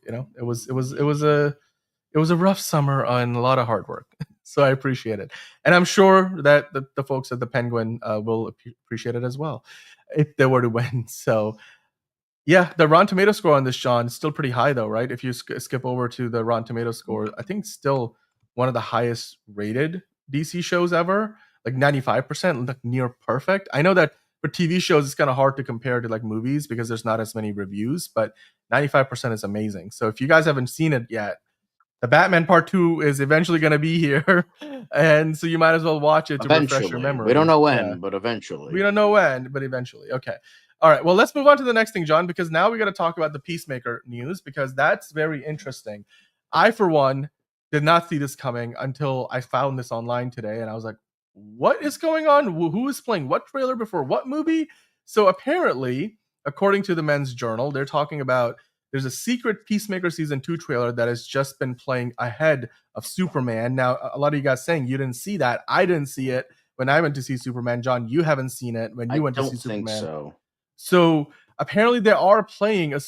It was a rough summer and a lot of hard work. So I appreciate it, and I'm sure that the folks at the Penguin will appreciate it as well if they were to win. So yeah, the Rotten Tomato score on this, John, is still pretty high, though, right? If you skip over to the Rotten Tomato score, I think it's still one of the highest rated DC shows ever, like 95%, like near perfect. I know that for TV shows, it's kind of hard to compare to like movies because there's not as many reviews, but 95% is amazing. So if you guys haven't seen it yet, the Batman Part 2 is eventually going to be here, and so you might as well watch it to refresh your memory. We don't know when, but eventually. We don't know when, but eventually. Okay. All right, well, let's move on to the next thing, John, because now we got to talk about the Peacemaker news, because that's very interesting. I, for one, did not see this coming until I found this online today, and I was like, "What is going on? Who is playing what trailer before what movie?" So apparently, according to the Men's Journal, they're talking about there's a secret Peacemaker season 2 trailer that has just been playing ahead of Superman. Now, a lot of you guys saying you didn't see that. I didn't see it when I went to see Superman. John, you haven't seen it when you went to see Superman. I don't think so. So apparently they are playing a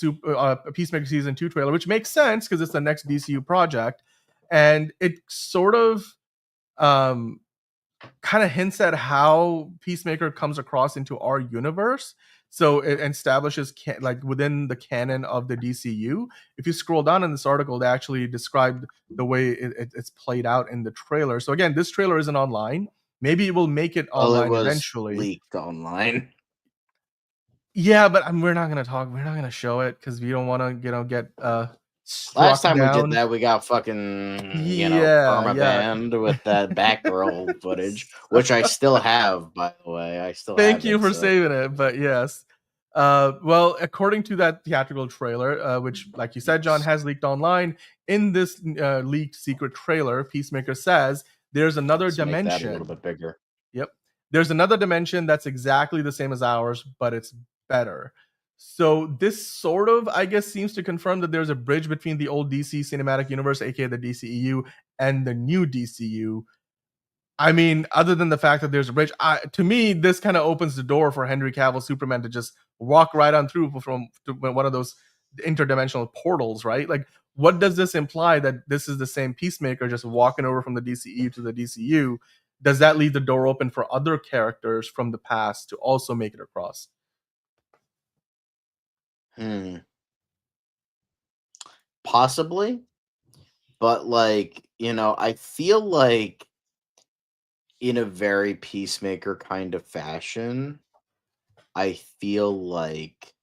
Peacemaker season 2 trailer, which makes sense because it's the next DCU project, and it sort of kind of hints at how Peacemaker comes across into our universe. So it establishes like within the canon of the DCU. If you scroll down in this article, they actually described the way it's played out in the trailer. So again, this trailer isn't online. Maybe it will make it online it was eventually. Leaked online. Yeah, but we're not gonna talk. We're not gonna show it because we don't want to, get Last time down. we did that, we got fucking perma banned with that Batgirl footage, which I still have, by the way. I still thank have you it, for so. saving it, but yes. Well, according to that theatrical trailer, which, like you said, John, has leaked online, in this leaked secret trailer, Peacemaker says there's another dimension. Make that a little bit bigger. Yep. There's another dimension that's exactly the same as ours, but it's better. So this sort of, I guess, seems to confirm that there's a bridge between the old DC cinematic universe, aka the DCEU, and the new DCU. I mean, other than the fact that there's a bridge, to me, this kind of opens the door for Henry Cavill Superman to just walk right on through from one of those interdimensional portals, right? Like, what does this imply that this is the same Peacemaker just walking over from the DCEU to the DCU? Does that leave the door open for other characters from the past to also make it across? Possibly. But, like, I feel like in a very Peacemaker kind of fashion, I feel like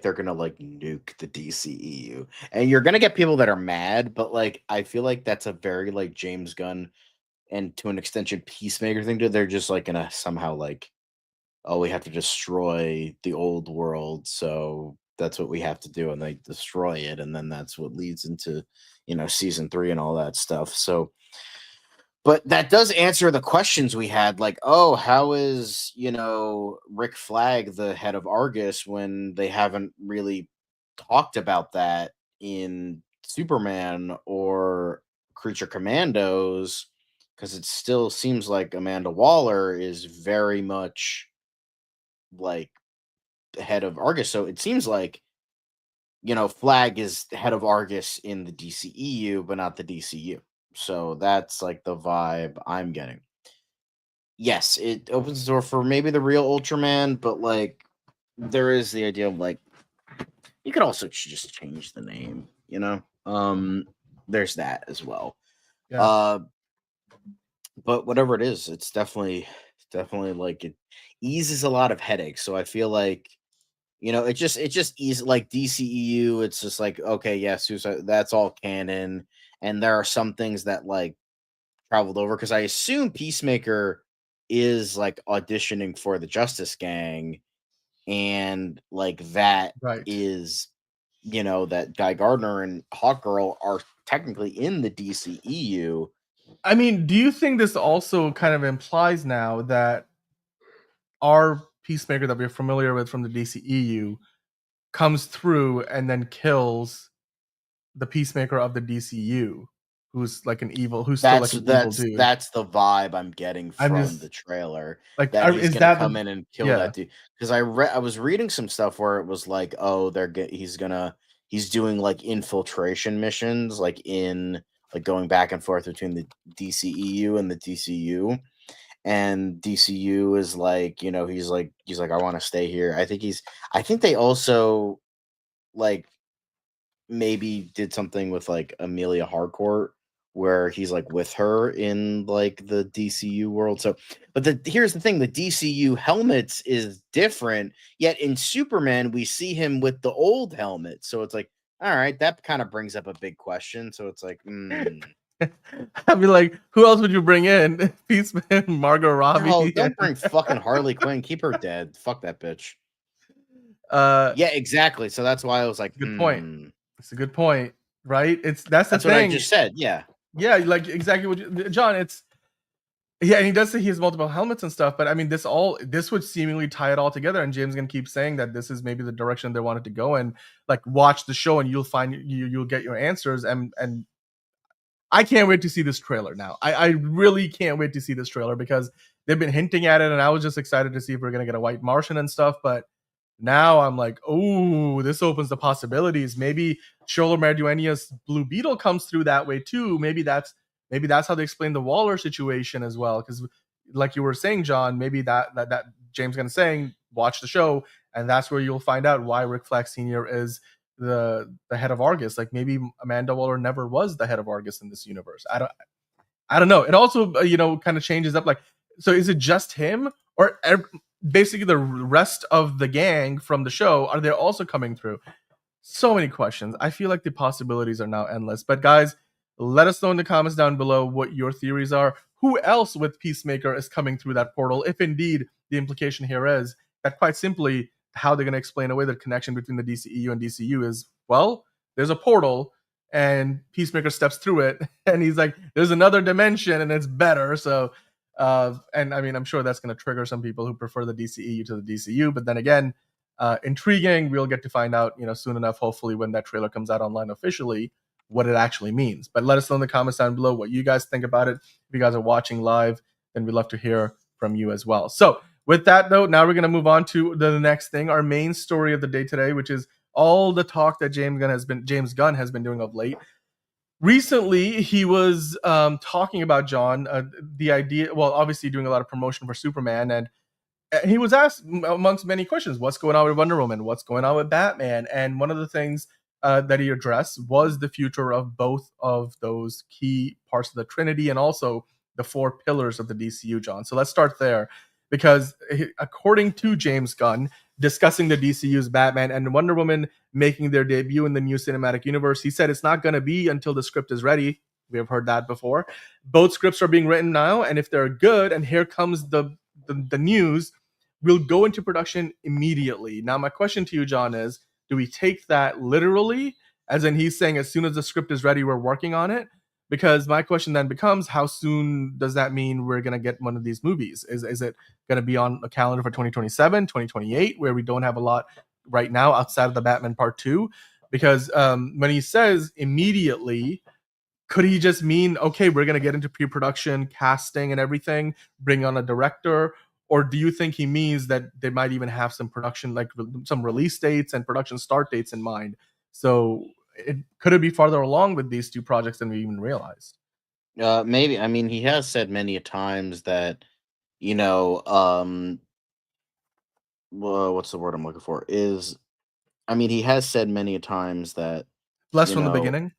they're gonna like nuke the DCEU, and you're gonna get people that are mad. But like, I feel like that's a very like James Gunn and to an extension Peacemaker thing. They're just like gonna somehow like, oh, we have to destroy the old world, so that's what we have to do, and they destroy it, and then that's what leads into season 3 and all that stuff. So. But that does answer the questions we had, like, oh, how is, Rick Flag the head of Argus when they haven't really talked about that in Superman or Creature Commandos? Because it still seems like Amanda Waller is very much like the head of Argus. So it seems like, Flag is head of Argus in the DCEU, but not the DCU. So that's like the vibe I'm getting. Yes, it opens the door for maybe the real Ultraman, but like there is the idea of like you could also just change the name, there's that as well. Yeah. But whatever it is, it's definitely like it eases a lot of headaches. So I feel like it just eases like DCEU. It's just like, okay, yeah, Suicide, that's all canon. And there are some things that like traveled over because I assume Peacemaker is like auditioning for the Justice Gang, and like that is, that Guy Gardner and Hawkgirl are technically in the DCEU. I mean, do you think this also kind of implies now that our Peacemaker that we're familiar with from the DCEU comes through and then kills the Peacemaker of the DCU, who's like an evil, who's still like an evil dude? That's the vibe I'm getting from the trailer. Like, that he's gonna come in and kill that dude. Because I was reading some stuff where it was like, oh, he's doing like infiltration missions, like going back and forth between the DCEU and the DCU. And DCU is like, he's like, I want to stay here. I think they also like maybe did something with like Amelia Harcourt where he's like with her in like the DCU world. So, but here's the thing, the DCU helmets is different, yet in Superman we see him with the old helmet. So it's like, all right, that kind of brings up a big question. So it's like, I'd be like, who else would you bring in? Peaceman, Margot Robbie? No, don't bring fucking Harley Quinn. Keep her dead. Fuck that bitch. Yeah, exactly. So that's why I was like, good point. It's a good point, right? That's the That's what I thing. just said. Yeah. Yeah, like exactly what John. And he does say he has multiple helmets and stuff, but I mean, this would seemingly tie it all together. And James is gonna keep saying that this is maybe the direction they wanted to go in. Like, watch the show and you'll get your answers. And I can't wait to see this trailer now. I really can't wait to see this trailer because they've been hinting at it, and I was just excited to see if we're gonna get a White Martian and stuff. But now I'm like, oh, this opens the possibilities. Maybe Shola Marduenia's Blue Beetle comes through that way too. Maybe that's how they explain the Waller situation as well. Because, like you were saying, John, maybe that James Gunn saying, watch the show, and that's where you'll find out why Rick Flag Sr. is the head of Argus. Like, maybe Amanda Waller never was the head of Argus in this universe. I don't know. It also kind of changes up. Like, so is it just him, or basically the rest of the gang from the show, are they also coming through? So many questions. I feel like the possibilities are now endless. But guys, let us know in the comments down below what your theories are. Who else with Peacemaker is coming through that portal, if indeed the implication here is that, quite simply, how they're going to explain away the connection between the DCEU and DCU is, well, there's a portal and Peacemaker steps through it and he's like, there's another dimension and it's better. So and I mean, I'm sure that's going to trigger some people who prefer the DCEU to the DCU, but then again, intriguing. We'll get to find out, soon enough, hopefully, when that trailer comes out online officially, what it actually means. But let us know in the comments down below what you guys think about it. If you guys are watching live, then we'd love to hear from you as well. So with that, though, now we're going to move on to the next thing, our main story of the day today, which is all the talk that James Gunn has been doing of late. Recently, he was talking about, John, the idea, well, obviously doing a lot of promotion for Superman, and he was asked, amongst many questions, what's going on with Wonder Woman, what's going on with Batman, and one of the things that he addressed was the future of both of those key parts of the Trinity and also the four pillars of the DCU, John. So let's start there, because according to James Gunn, discussing the DCU's Batman and Wonder Woman making their debut in the new cinematic universe, he said it's not going to be until the script is ready. We have heard that before. Both scripts are being written now, and if they're good, and here comes the news, we'll go into production immediately. Now, my question to you, John, is, do we take that literally? As in, he's saying as soon as the script is ready, we're working on it? Because my question then becomes, how soon does that mean we're going to get one of these movies? Is it going to be on a calendar for 2027, 2028, where we don't have a lot right now outside of the Batman Part 2? Because when he says immediately, could he just mean, okay, we're going to get into pre-production, casting and everything, bring on a director? Or do you think he means that they might even have some production, like some release dates and production start dates in mind? So could it be farther along with these two projects than we even realized? Maybe. I mean, he has said many a times that, well, what's the word I'm looking for? He has said many a times that, Blessed from the beginning.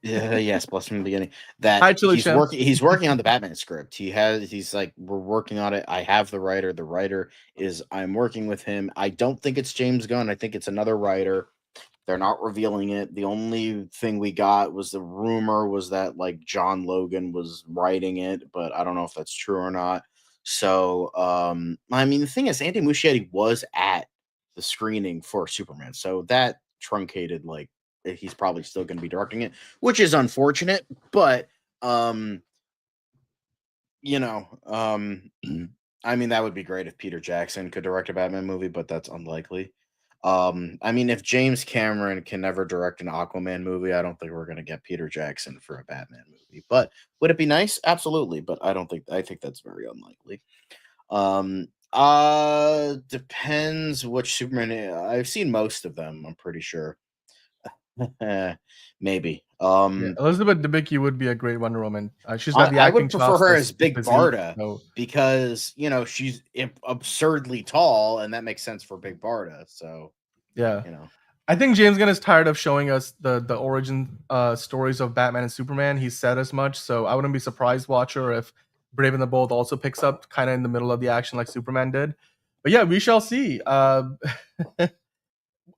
Yeah, yes, blessed from the beginning. That Hi, Chili he's Champ. working. He's working on the Batman script. He's like, we're working on it. I have the writer. The writer is. I'm working with him. I don't think it's James Gunn. I think it's another writer. They're not revealing it. The only thing we got was the rumor was that like John Logan was writing it, but I don't know if that's true or not. So, the thing is, Andy Muschietti was at the screening for Superman, so that truncated like he's probably still going to be directing it, which is unfortunate. But that would be great if Peter Jackson could direct a Batman movie, but that's unlikely. If James Cameron can never direct an Aquaman movie, I don't think we're going to get Peter Jackson for a Batman movie. But would it be nice? Absolutely. But I think that's very unlikely. Depends which Superman. I've seen most of them, I'm pretty sure. Maybe. Elizabeth Debicki would be a great Wonder Woman. She's got the acting. I would prefer her as Big Barda, so. Because she's absurdly tall, and that makes sense for Big Barda. So yeah, I think James Gunn is tired of showing us the origin stories of Batman and Superman. He said as much, so I wouldn't be surprised, watcher, if Brave and the Bold also picks up kind of in the middle of the action like Superman did. But yeah, we shall see.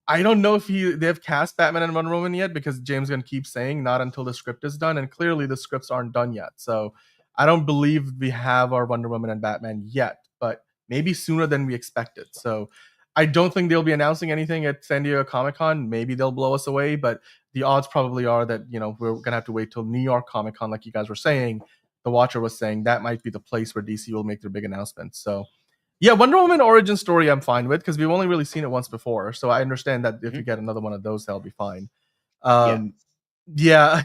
I don't know if they have cast Batman and Wonder Woman yet, because James Gunn keeps saying not until the script is done, and clearly the scripts aren't done yet. So I don't believe we have our Wonder Woman and Batman yet, but maybe sooner than we expected. So I don't think they'll be announcing anything at San Diego Comic-Con. Maybe they'll blow us away, but the odds probably are that, we're going to have to wait till New York Comic-Con, like you guys were saying. The Watcher was saying that might be the place where DC will make their big announcements. So, yeah, Wonder Woman origin story I'm fine with because we've only really seen it once before. So I understand that if you get another one of those, that'll be fine. Yeah.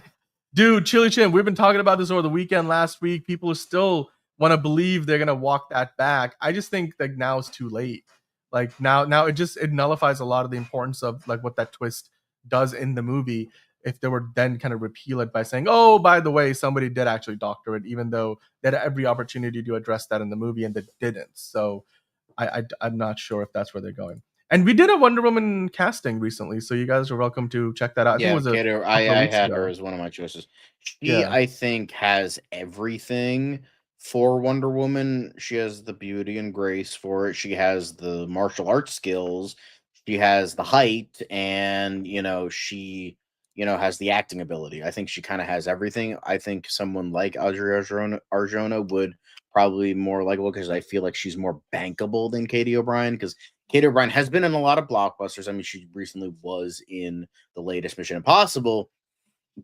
Dude, Chili Chin, we've been talking about this over the weekend last week. People still want to believe they're going to walk that back. I just think like now it's too late. Like now it nullifies a lot of the importance of like what that twist does in the movie if they were then kind of repeal it by saying, oh, by the way, somebody did actually doctor it, even though they had every opportunity to address that in the movie and they didn't. So I'm not sure if that's where they're going. And we did a Wonder Woman casting recently, so you guys are welcome to check that out. I think it was I had her as one of my choices. She, I think, has everything for Wonder Woman. She has the beauty and grace for it. She has the martial arts skills. She has the height, and she has the acting ability. I think she kind of has everything. I think someone like Adria Arjona would probably be more likable because I feel like she's more bankable than Katie O'Brien, because Katie O'Brien has been in a lot of blockbusters. I mean, she recently was in the latest Mission Impossible,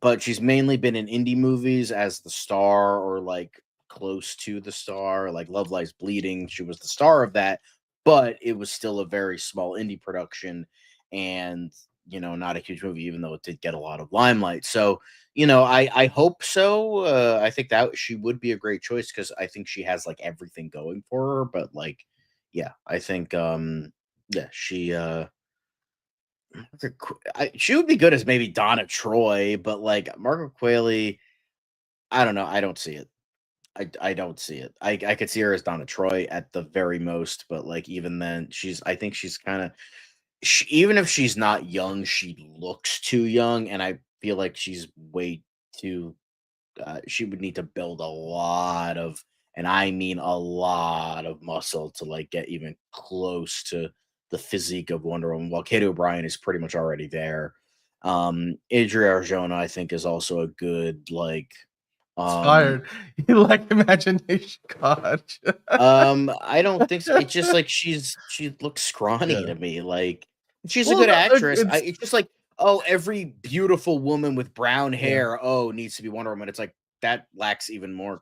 but she's mainly been in indie movies as the star or like close to the star, like Love Lies Bleeding. She was the star of that, but it was still a very small indie production and, not a huge movie, even though it did get a lot of limelight. So, I hope so. I think that she would be a great choice because I think she has like everything going for her, but like, yeah, I think, she would be good as maybe Donna Troy, but like Margaret Qualley, I don't know. I don't see it. I don't see it. I could see her as Donna Troy at the very most, but like even then, I think she's kind of, even if she's not young, she looks too young, and I feel like she's way too. She would need to build a lot of, and I mean a lot of muscle to like get even close to the physique of Wonder Woman, while Katie O'Brien is pretty much already there. Adria Arjona, I think, is also a good like inspired. You like imagination, God. I don't think so. It's just like she looks scrawny to me. Like she's a good actress. It's just like, oh, every beautiful woman with brown hair, needs to be Wonder Woman. It's like that lacks even more.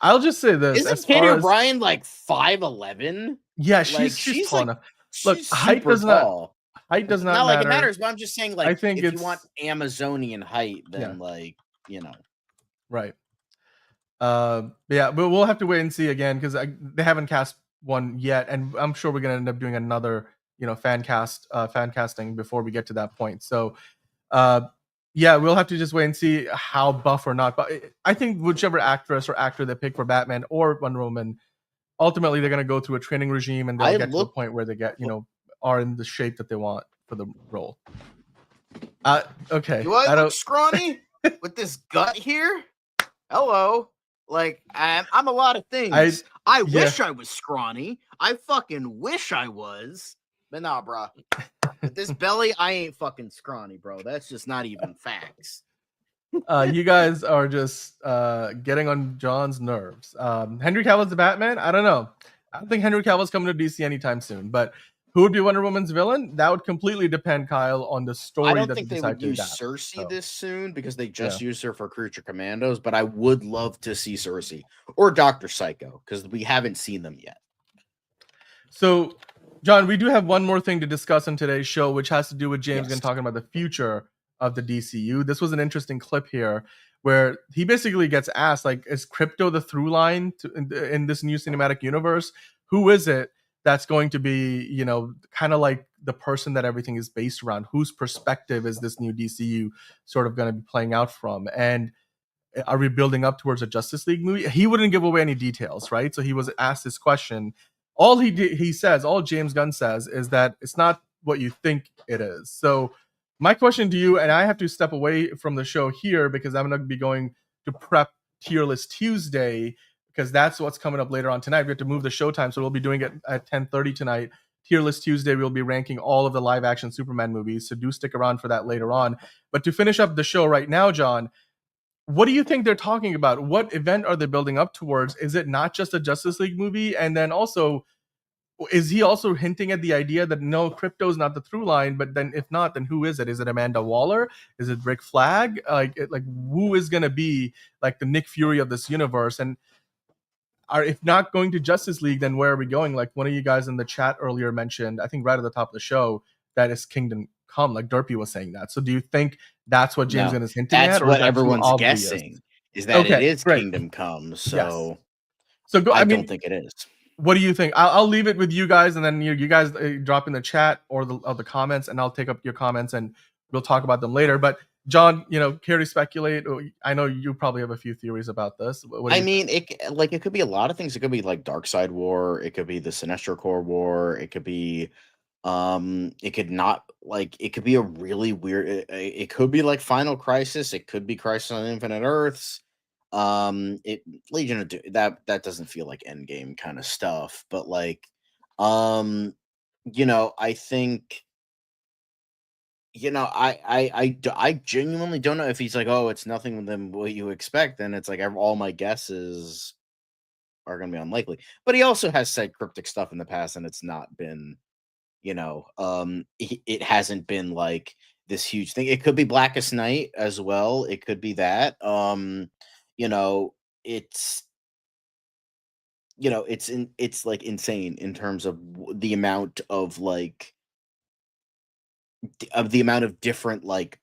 I'll just say this: isn't Katie O'Brien like 5'11"? Yeah, she's tall enough. Look, height does not not matter. like it matters, but I'm just saying, like, I think if you want Amazonian height, then like, right. Yeah, but we'll have to wait and see again because they haven't cast one yet, and I'm sure we're gonna end up doing another, fan casting before we get to that point. So, yeah, we'll have to just wait and see how buff or not. But I think whichever actress or actor they pick for Batman or Wonder Woman, ultimately they're gonna go through a training regime and they'll get to the point where they get, are in the shape that they want for the role. Okay. Do I look scrawny with this gut here? Hello. Like, I'm a lot of things. I wish I was scrawny. I fucking wish I was. But nah, bro. With this belly, I ain't fucking scrawny, bro. That's just not even facts. You guys are just getting on John's nerves. Henry Cavill's the Batman? I don't know. I don't think Henry Cavill's coming to DC anytime soon. But who would be Wonder Woman's villain? That would completely depend, Kyle, on the story. I don't think they would use Cersei this soon because they just used her for Creature Commandos. But I would love to see Cersei or Dr. Psycho because we haven't seen them yet. So, John, we do have one more thing to discuss on today's show, which has to do with James Gunn talking about the future of the DCU. This was an interesting clip here where he basically gets asked, like, is crypto the through line in this new cinematic universe? Who is it that's going to be, kind of like the person that everything is based around? Whose perspective is this new DCU sort of going to be playing out from? And are we building up towards a Justice League movie? He wouldn't give away any details, right? So he was asked this question. All all James Gunn says is that it's not what you think it is. So my question to you, and I have to step away from the show here because I'm going to be going to prep Tier List Tuesday because that's what's coming up later on tonight. We have to move the show time, so we'll be doing it at 10:30 tonight. Tier List Tuesday, we'll be ranking all of the live-action Superman movies, so do stick around for that later on. But to finish up the show right now, John, what do you think they're talking about? What event are they building up towards? Is it not just a Justice League movie? And then also, is he also hinting at the idea that no, crypto is not the through line? But then, if not, then who is it? Is it Amanda Waller? Is it Rick Flag? Like who is gonna be like the Nick Fury of this universe? And are, if not going to Justice League, then where are we going? Like one of you guys in the chat earlier mentioned, I think right at the top of the show, that is Kingdom Come. Like Derpy was saying that. So do you think that's what James No, Gunn is hinting that's at, or is what that too everyone's obvious? guessing, is that it Okay, is great. Kingdom Come. Yes. So So go. I I mean, don't think it is. what do you think? I'll leave it with you guys, and then you guys drop in the chat or the comments, and I'll take up your comments, and we'll talk about them later. But John, care to speculate? I know you probably have a few theories about this. What do I you mean, it could be a lot of things. It could be like Dark Side War. It could be the Sinestro Corps War. It could be, it could not like it could be a really weird. It could be like Final Crisis. It could be Crisis on Infinite Earths. It Legion of that doesn't feel like Endgame kind of stuff, but like, I think. I genuinely don't know if he's like, oh, it's nothing than what you expect. Then it's like all my guesses are going to be unlikely. But he also has said cryptic stuff in the past, and it's not been, it hasn't been like this huge thing. It could be Blackest Night as well. It could be that. It's it's like insane in terms of the amount of like the amount of different like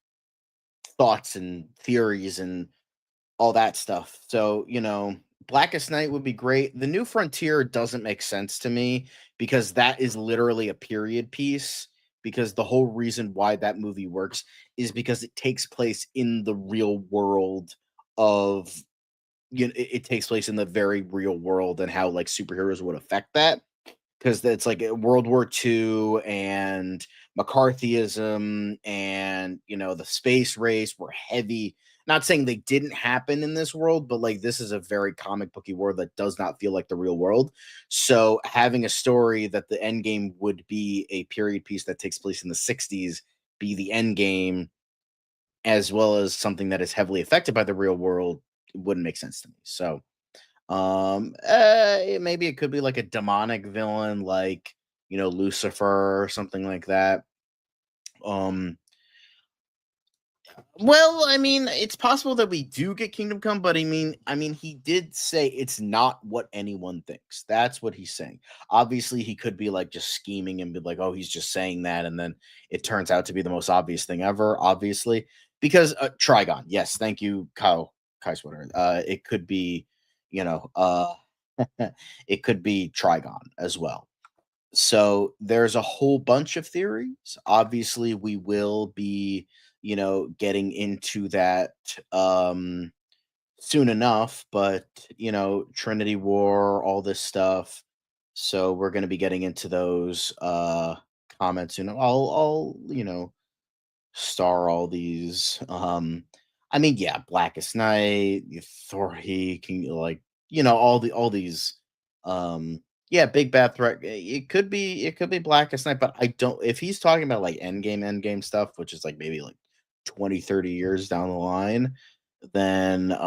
thoughts and theories and all that stuff. So, Blackest Night would be great. The New Frontier doesn't make sense to me because that is literally a period piece. Because the whole reason why that movie works is because it takes place in the real world of, it takes place in the very real world and how like superheroes would affect that. Because it's like World War II and McCarthyism and the space race were heavy. Not saying they didn't happen in this world, but like this is a very comic booky world that does not feel like the real world. So having a story that the end game would be a period piece that takes place in the 60s be the end game, as well as something that is heavily affected by the real world, wouldn't make sense to me. So maybe it could be like a demonic villain like Lucifer or something like that. Well, I mean, it's possible that we do get Kingdom Come, but I mean, he did say it's not what anyone thinks. That's what he's saying. Obviously, he could be like just scheming and be like, "Oh, he's just saying that," and then it turns out to be the most obvious thing ever. Obviously, because Trigon. Yes, thank you, Kai Sweater. It could be, it could be Trigon as well. So there's a whole bunch of theories. Obviously, we will be getting into that soon enough, but Trinity War, all this stuff. So we're going to be getting into those comments soon. I'll star all these. I mean, yeah, Blackest Night, the Authority, can like all these yeah, big bad threat. It could be Blackest Night, but I don't, if he's talking about like endgame stuff, which is like maybe like 20, 30 years down the line, then yeah,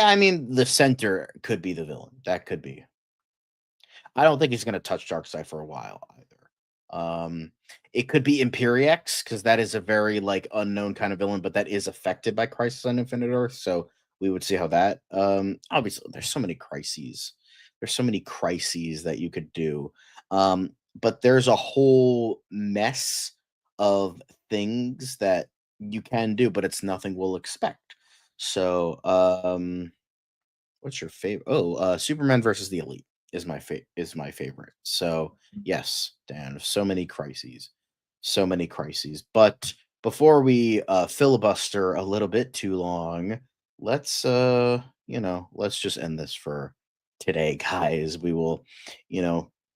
I mean the center could be the villain. That could be. I don't think he's gonna touch Darkseid for a while either. It could be Imperiex, because that is a very like unknown kind of villain, but that is affected by Crisis on Infinite Earth. So we would see how that. Obviously, there's so many crises. There's so many crises that you could do. But there's a whole mess of things that you can do, but it's nothing we'll expect. So, what's your favorite? Oh, Superman versus the Elite is my favorite. So yes, Dan, so many crises. But before we filibuster a little bit too long, let's let's just end this for today, guys. We will,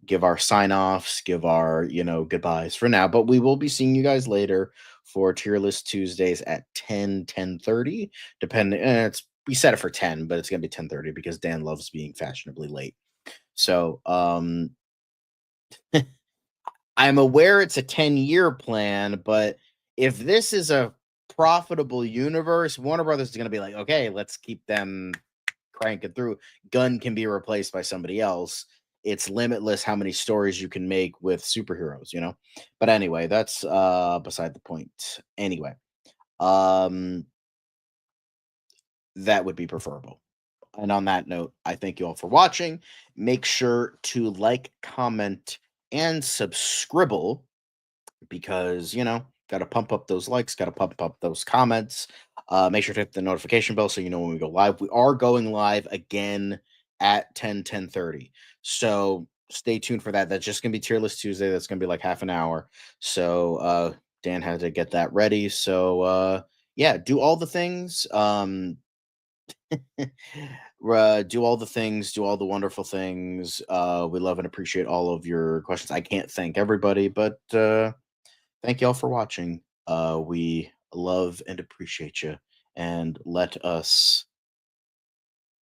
give our sign-offs, give our, goodbyes for now, but we will be seeing you guys later for Tier List Tuesdays at 10:30, depending. We set it for 10, but it's gonna be 10:30 because Dan loves being fashionably late. So I'm aware it's a 10-year plan, but if this is a profitable universe, Warner Brothers is going to be like, okay, let's keep them crank it through. Gunn can be replaced by somebody else. It's limitless how many stories you can make with superheroes, you know. But anyway, that's beside the point. Anyway, that would be preferable. And on that note, I thank you all for watching. Make sure to like, comment, and subscribe, because, you know, got to pump up those likes, got to pump up those comments. Make sure to hit the notification bell so you know when we go live. We are going live again at 10:30. So stay tuned for that. That's just going to be Tier List Tuesday. That's going to be like half an hour. So Dan had to get that ready. So yeah, do all the things. Do all the things, do all the wonderful things. We love and appreciate all of your questions. I can't thank everybody, but thank you all for watching. We love and appreciate you. And let us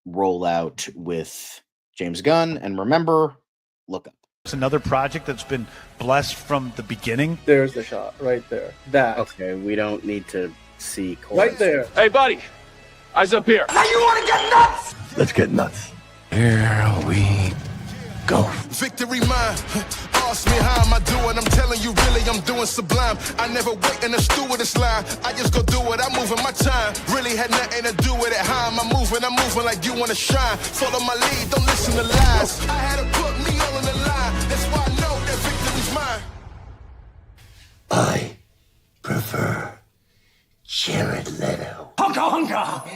roll out with James Gunn. And remember, look up. It's another project that's been blessed from the beginning. There's the shot right there. That. Okay, we don't need to see Right there. Hey, buddy. Eyes up here. Now you want to get nuts? Let's get nuts. Here we go. Victory mine. Ask me how am I doing? I'm telling you, really, I'm doing sublime. I never wait in a stewardess line. I just go do it. I'm moving my time. Really had nothing to do with it. How am I moving? I'm moving like you want to shine. Follow my lead. Don't listen to lies. I had to put me all in the line. That's why I know that victory's mine. I prefer Jared Leto. Hunka hunka!